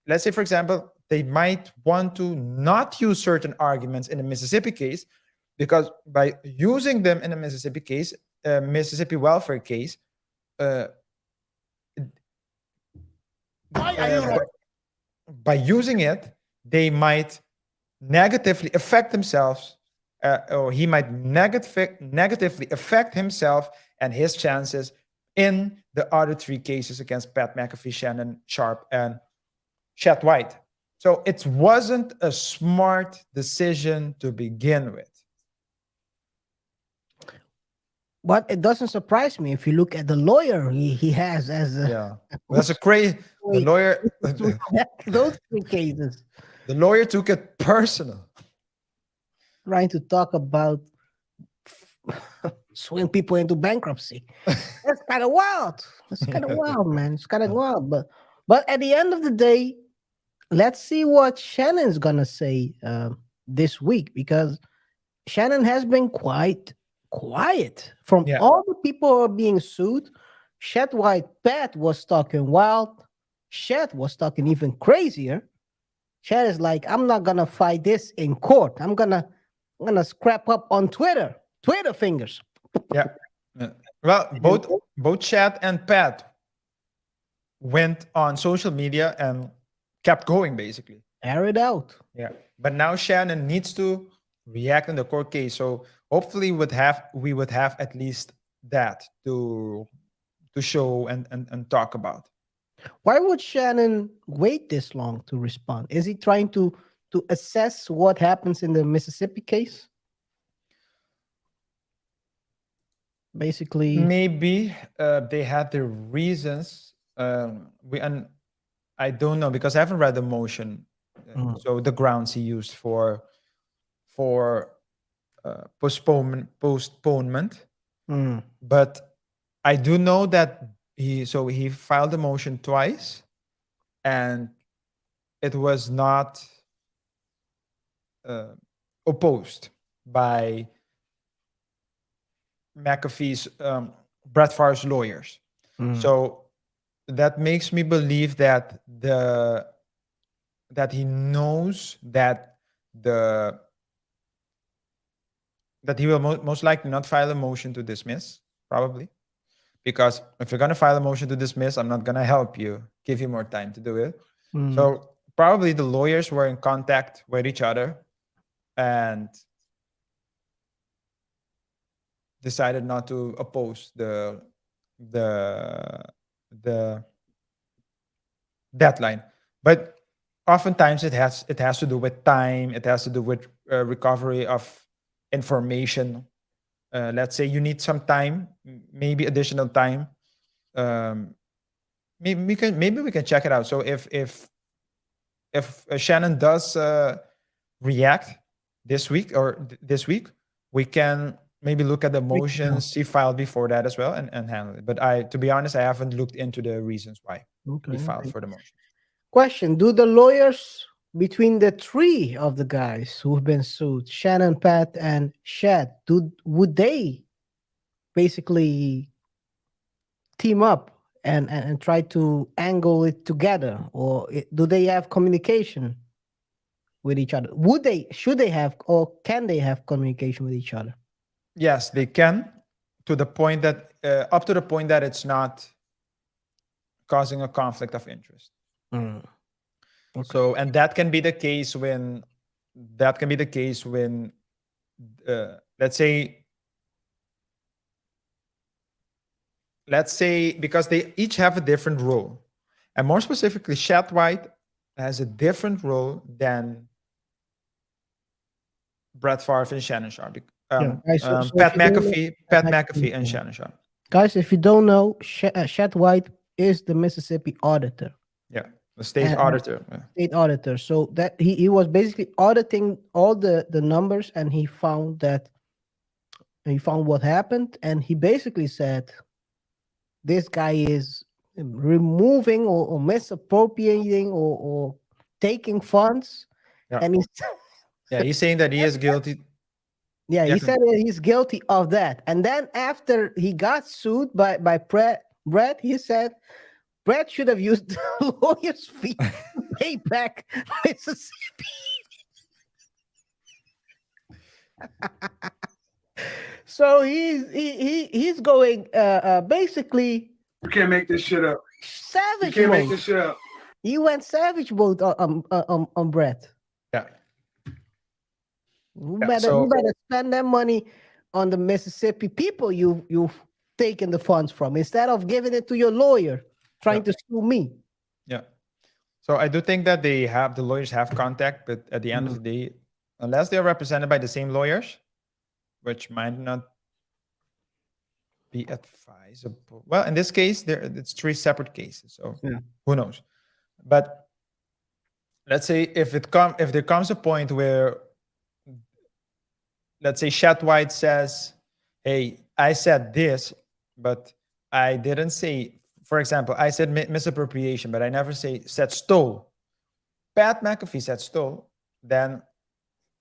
let's say, for example, they might want to not use certain arguments in the Mississippi case, because by using them in the Mississippi case, Mississippi welfare case, by using it, they might negatively affect themselves, or he might negatively affect himself and his chances in the other 3 cases against Pat McAfee, Shannon Sharpe, and Chet White. So it wasn't a smart decision to begin with. But it doesn't surprise me if you look at the lawyer he has as a, Yeah, that's a crazy. The lawyer, those 3 cases, the lawyer took it personal. trying to talk about swing people into bankruptcy. That's kind of wild. That's kind of wild, man. It's kind of wild. But at the end of the day, let's see what Shannon's gonna say this week, because Shannon has been quite quiet from Yeah. all the people who are being sued. Chet White, Pat was talking wild. Chet was talking even crazier. Chet is like, I'm not gonna fight this in court. I'm gonna scrap up on Twitter fingers. Yeah. Well, both Chet and Pat went on social media and kept going, basically. Air it out. Yeah. But now Shannon needs to react in the court case. So hopefully we would have at least that to show and talk about. Why would Shannon wait this long to respond? Is he trying to assess what happens in the Mississippi case? Basically, Maybe they had their reasons. I don't know, because I haven't read the motion. So the grounds he used for postponement. But I do know that he filed the motion twice, and it was not opposed by McAfee's Brett Favre's lawyers. So that makes me believe that that he knows that that he will most likely not file a motion to dismiss, probably, because if you're going to file a motion to dismiss, I'm not going to help you, give you more time to do it. So probably the lawyers were in contact with each other and decided not to oppose the deadline. But oftentimes it has to do with time. It has to do with recovery of information. Let's say you need some time, maybe additional time. Maybe we can check it out. So if Shannon does react this week this week, we can maybe look at the motions he filed before that as well and handle it. But to be honest, I haven't looked into the reasons why he filed for the motion. Question: do the lawyers between the 3 of the guys who've been sued, Shannon, Pat, and Shad, would they basically team up and try to angle it together, or do they have communication with each other? Should they have, or can they have communication with each other? Yes, they can, to the point that up to the point that it's not causing a conflict of interest. Okay. So, and that can be the case when that can be the case when, let's say, because they each have a different role, and more specifically, Chad White has a different role than Brett Favre and Shannon Sharpe. Guys, so if Pat you don't know- McAfee, and Shannon Sharpe. Guys, if you don't know, Chad White is the Mississippi auditor, Yeah, the state And- auditor. Yeah. state auditor. So that he was basically auditing all the numbers, and he found what happened, and he basically said this guy is removing or misappropriating or taking funds, Yeah. and he's Yeah, he's saying that he is guilty. yeah, Yeah, he said that he's guilty of that. And then after he got sued by Brett, he said Brett should have used the lawyer's fee to pay back Mississippi. So he's going basically You can't make this shit up. You savage can't make mode. this shit up. He went savage mode on Brett. Yeah. You Yeah, better so- you better spend that money on the Mississippi people you've taken the funds from, instead of giving it to your lawyer trying to sue me. Yeah. So I do think that the lawyers have contact, but at the end of the day, unless they are represented by the same lawyers, which might not be advisable. Well, in this case, it's 3 separate cases. So Yeah. who knows? But let's say if there comes a point where, let's say, Chad White says, "Hey, I said this, but I didn't say." For example, I said misappropriation, but I never said stole. Pat McAfee said stole, then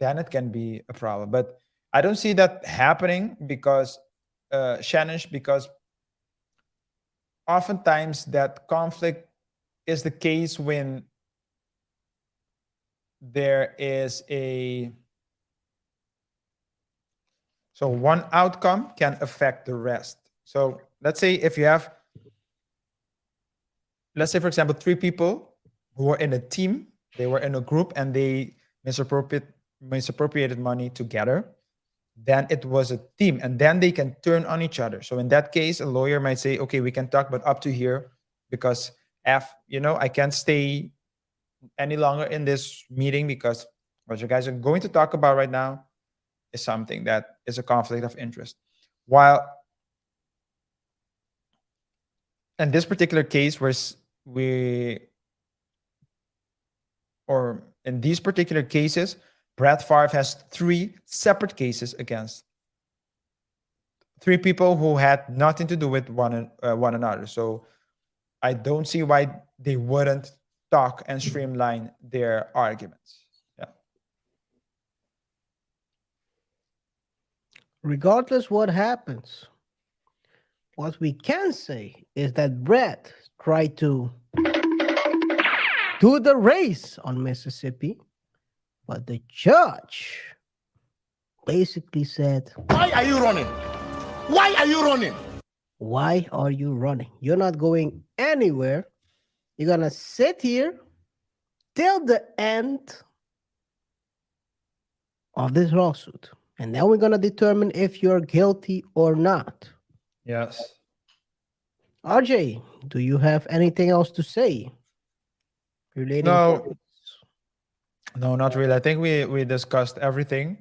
it can be a problem. But I don't see that happening because because oftentimes that conflict is the case when there is so one outcome can affect the rest. So let's say if you have, let's say, for example, 3 people who were in a team, they were in a group, and they misappropriated money together, then it was a team, and then they can turn on each other. So in that case, a lawyer might say, okay, we can talk, but up to here, because I can't stay any longer in this meeting because what you guys are going to talk about right now is something that is a conflict of interest. While in this particular case, in these particular cases, Brett Favre has 3 separate cases against 3 people who had nothing to do with one another. So I don't see why they wouldn't talk and streamline their arguments. Yeah. Regardless what happens, what we can say is that Brett tried to do the race on Mississippi, but the judge basically said, Why are you running? Why are you running? "Why are you running? You're not going anywhere. You're going to sit here till the end of this lawsuit. And then we're going to determine if you're guilty or not." Yes. RJ, do you have anything else to say relating No. to this? No, not really. I think we discussed everything.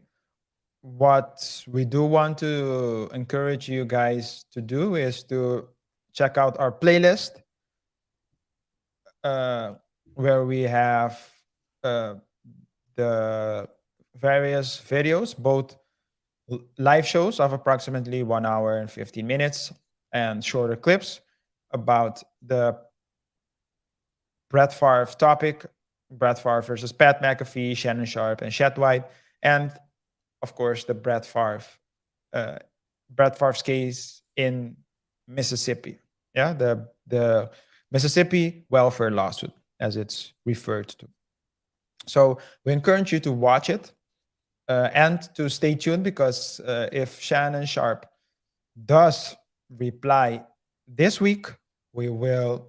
What we do want to encourage you guys to do is to check out our playlist, where we have the various videos, both live shows of approximately 1 hour and 15 minutes and shorter clips about the Brett Favre topic, Brett Favre versus Pat McAfee, Shannon Sharpe, and Chad White, and of course the Brett Favre's case in Mississippi. Yeah, the Mississippi welfare lawsuit, as it's referred to. So we encourage you to watch it and to stay tuned, because if Shannon Sharpe does reply this week, we will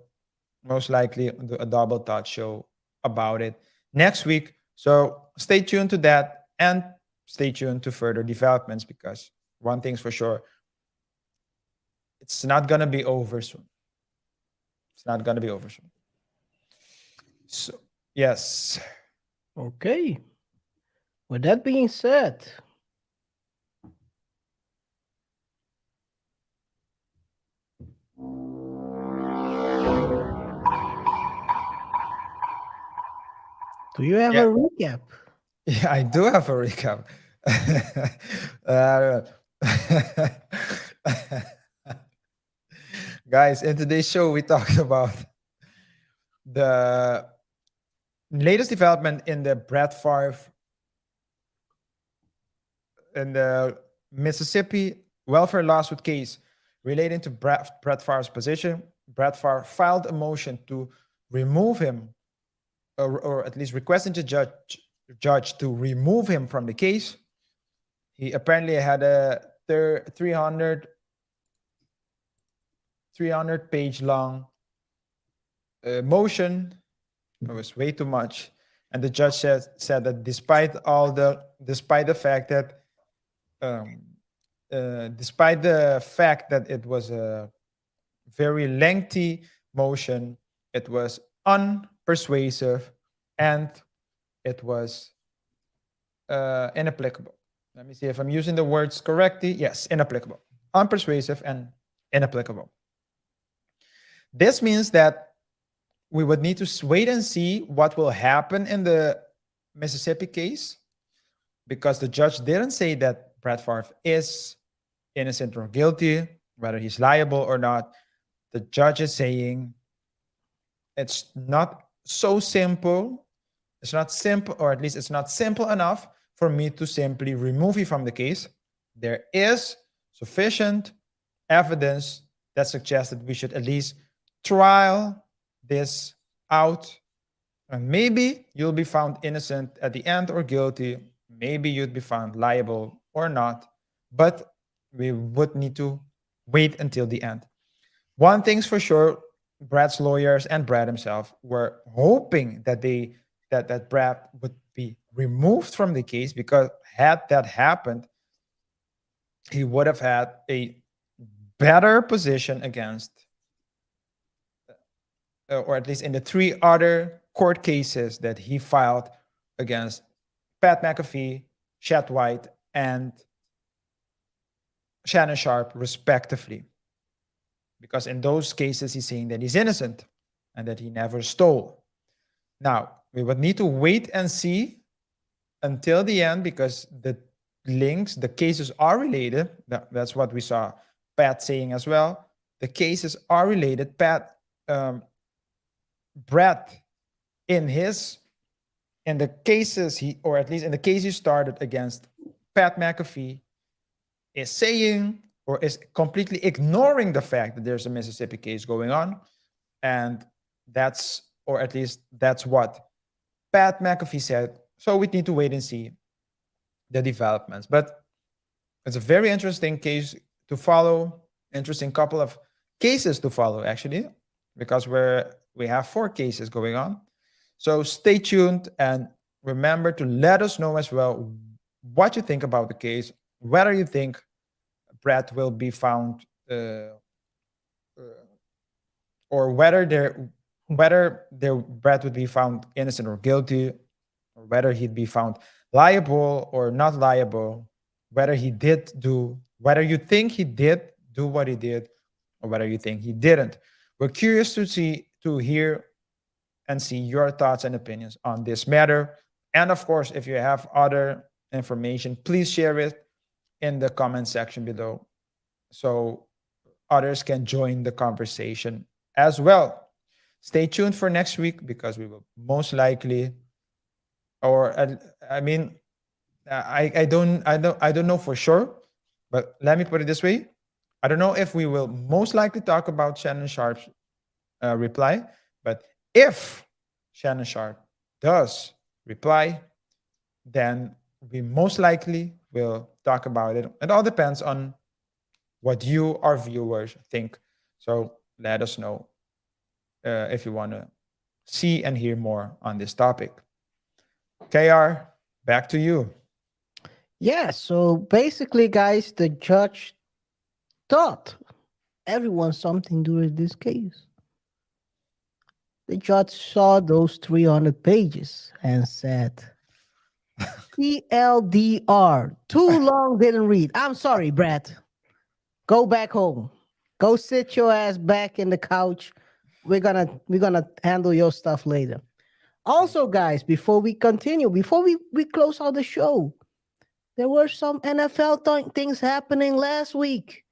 most likely do a double thought show about it next week. So stay tuned to that and stay tuned to further developments, because one thing's for sure, it's not going to be over soon. It's not going to be over soon. So, yes. Okay. With that being said, do you have Yeah. a recap? Yeah, I do have a recap. Uh, Guys, in today's show, we talked about the latest development in the Brett Favre in the Mississippi welfare lawsuit case relating to Brett Favre's position. Brett Favre filed a motion to remove him, or at least requesting the judge to remove him from the case. He apparently had a 300 page long motion. It was way too much, and the judge said that despite the fact that it was a very lengthy motion, it was unpersuasive and it was inapplicable. Let me see if I'm using the words correctly. Yes, inapplicable, unpersuasive, and inapplicable. This means that we would need to wait and see what will happen in the Mississippi case, because the judge didn't say that Brett Favre is innocent or guilty, whether he's liable or not. The judge is saying it's not so simple. It's not simple, or at least it's not simple enough for me to simply remove you from the case. There is sufficient evidence that suggests that we should at least trial this out. And maybe you'll be found innocent at the end or guilty. Maybe you'd be found liable or not. But we would need to wait until the end. One thing's for sure, Brad's lawyers and Brad himself were hoping that that Brad would be removed from the case, because had that happened, he would have had a better position against, or at least in the 3 other court cases that he filed against Pat McAfee, Chet White, and Shannon Sharpe, respectively. Because in those cases, he's saying that he's innocent and that he never stole. Now, we would need to wait and see until the end, because the links, the cases are related. That's what we saw Pat saying as well. The cases are related. Brett, in the cases or at least in the case he started against Pat McAfee, is saying, or is completely ignoring the fact that there's a Mississippi case going on. And that's, or at least that's what Pat McAfee said. So we need to wait and see the developments. But it's a very interesting case to follow, interesting couple of cases to follow, actually, because we have 4 cases going on. So stay tuned and remember to let us know as well what you think about the case, whether you think Brett will be found, or whether Brett would be found innocent or guilty, or whether he'd be found liable or not liable, whether you think he did do what he did, or whether you think he didn't. We're curious to hear and see your thoughts and opinions on this matter. And of course, if you have other information, please share it in the comment section below so others can join the conversation as well. Stay tuned for next week, because we will most likely, or I don't know for sure, but let me put it this way. I don't know if we will most likely talk about Shannon Sharpe's reply, but if Shannon Sharpe does reply, then we most likely will talk about it. It all depends on what you, our viewers, think. So let us know if you want to see and hear more on this topic. KR, back to you. Yeah, so basically, guys, the judge taught everyone something during this case. The judge saw those 300 pages and said, TLDR, too long, didn't read. I'm sorry, Brett. Go back home. Go sit your ass back in the couch. We're gonna handle your stuff later. Also, guys, before we continue, before we close out the show, there were some NFL things happening last week.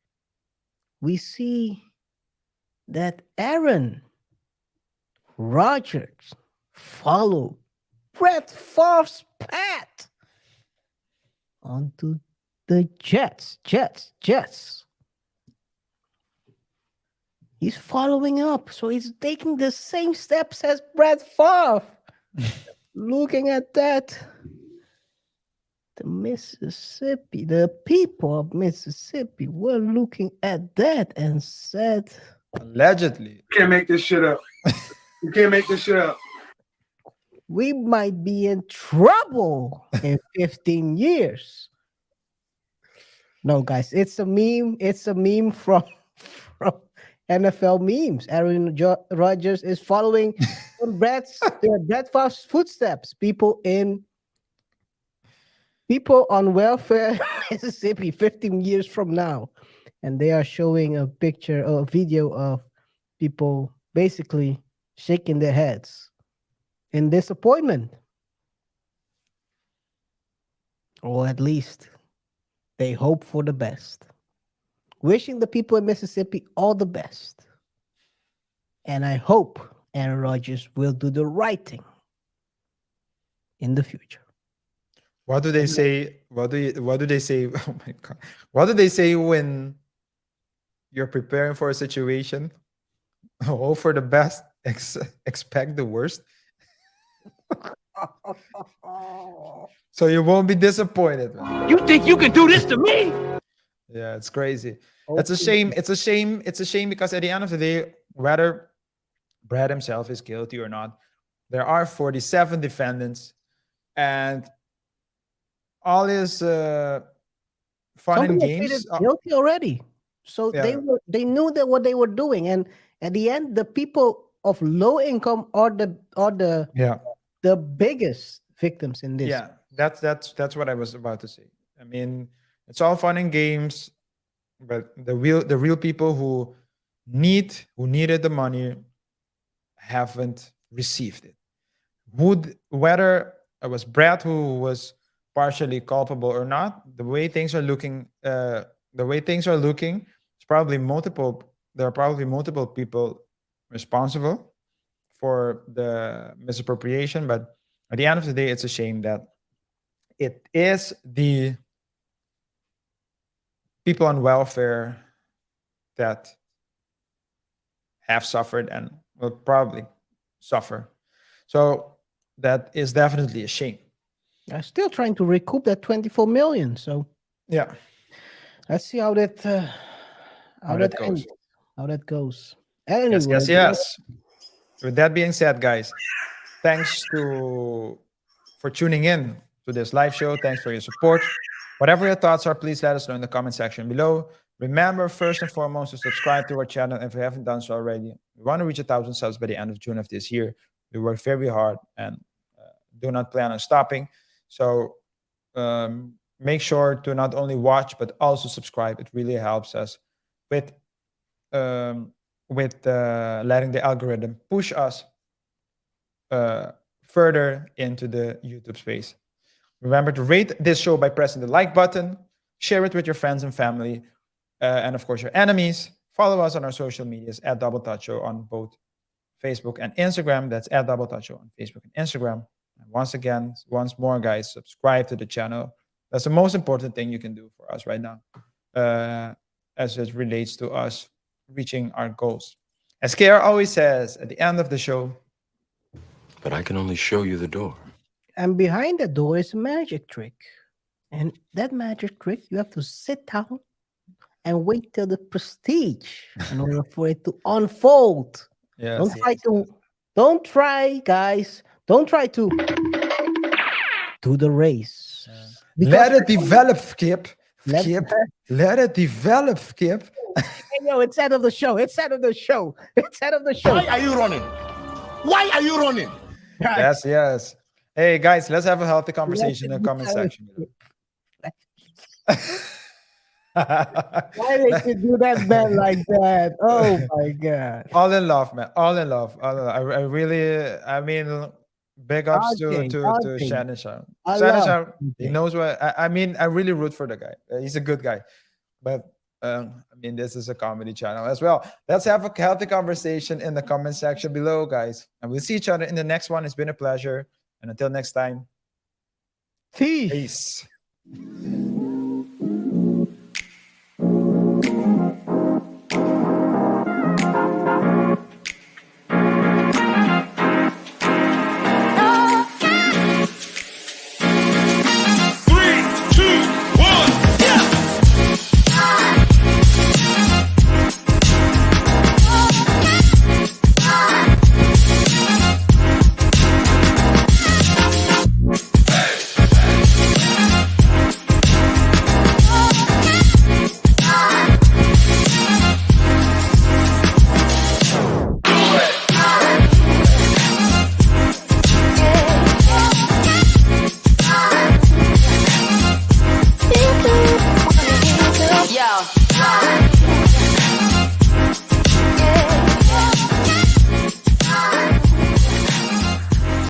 We see that Aaron Rodgers followed Brett Favre's path onto the Jets. He's following up, so he's taking the same steps as Brett Favre. Looking at that, the people of Mississippi were looking at that and said, Allegedly. You can't make this shit up. You can't make this shit up. we might be in trouble in 15 years. No, guys, it's a meme. It's a meme from NFL memes. Aaron Rodgers is following in Brett Favre's footsteps. People on welfare, Mississippi, 15 years from now, and they are showing a picture or a video of people basically shaking their heads in disappointment, or at least they hope for the best. Wishing the people in Mississippi all the best. And I hope Aaron Rodgers will do the right thing in the future. What do they say? What do they say? Oh my God. What do they say when you're preparing for a situation? Hope for the best, expect the worst. So you won't be disappointed, man. You think you can do this to me? Yeah, it's crazy. It's a shame. It's a shame. It's a shame because at the end of the day, whether Brad himself is guilty or not, there are 47 defendants, and all is fun Some and were games. pleaded guilty already, so Yeah. they knew that what they were doing, and at the end, the people of low income are Yeah, the biggest victims in this. yeah. That's what I was about to say. I mean, it's all fun and games, but the real people who needed the money haven't received it. Whether it was Brad who was partially culpable or not, the way things are looking, it's probably multiple. There are probably multiple people responsible for the misappropriation, but at the end of the day, it's a shame that it is the people on welfare that have suffered and will probably suffer. So that is definitely a shame. I'm still trying to recoup that 24 million. So Yeah. let's see how that that goes. ends, how that goes. Yes, Anyway, yes, yes. With that being said, guys, thanks for tuning in to this live show. Thanks for your support. Whatever your thoughts are, please let us know in the comment section below. Remember, first and foremost, to subscribe to our channel if you haven't done so already. We want to reach 1,000 subs by the end of June of this year. We work very hard and do not plan on stopping. So make sure to not only watch but also subscribe. It really helps us with letting the algorithm push us further into the YouTube space. Remember to rate this show by pressing the like button, share it with your friends and family, and of course your enemies. Follow us on our social medias at Double Touch Show on both Facebook and Instagram. That's at Double Touch Show on Facebook and Instagram. And once more, guys, subscribe to the channel. That's the most important thing you can do for us right now, as it relates to us reaching our goals. As KR always says at the end of the show, but I can only show you the door. and behind the door is a magic trick. And that magic trick, you have to sit down and wait till the prestige in order for it to unfold. yes, Don't try, guys. Don't try to to the race. Let it develop, Skip. Let- Skip. Let it develop, Skip. Hey, yo, it's end of the show. It's end of the show. It's end of the show. Why are you running? Why are you running? Yes, yes. Hey, guys, let's have a healthy conversation in the comment section. Why did you do that, man, like that? Oh my god. All in love, man. All in love. I really, I mean, big ups Okay, to okay. Shannon Sharpe. I Shannon love Sharpe, he okay. knows what, I mean, I really root for the guy. He's a good guy. But, I mean, this is a comedy channel as well. Let's have a healthy conversation in the comment section below, guys. And we'll see each other in the next one. It's been a pleasure. And until next time, Peace. peace.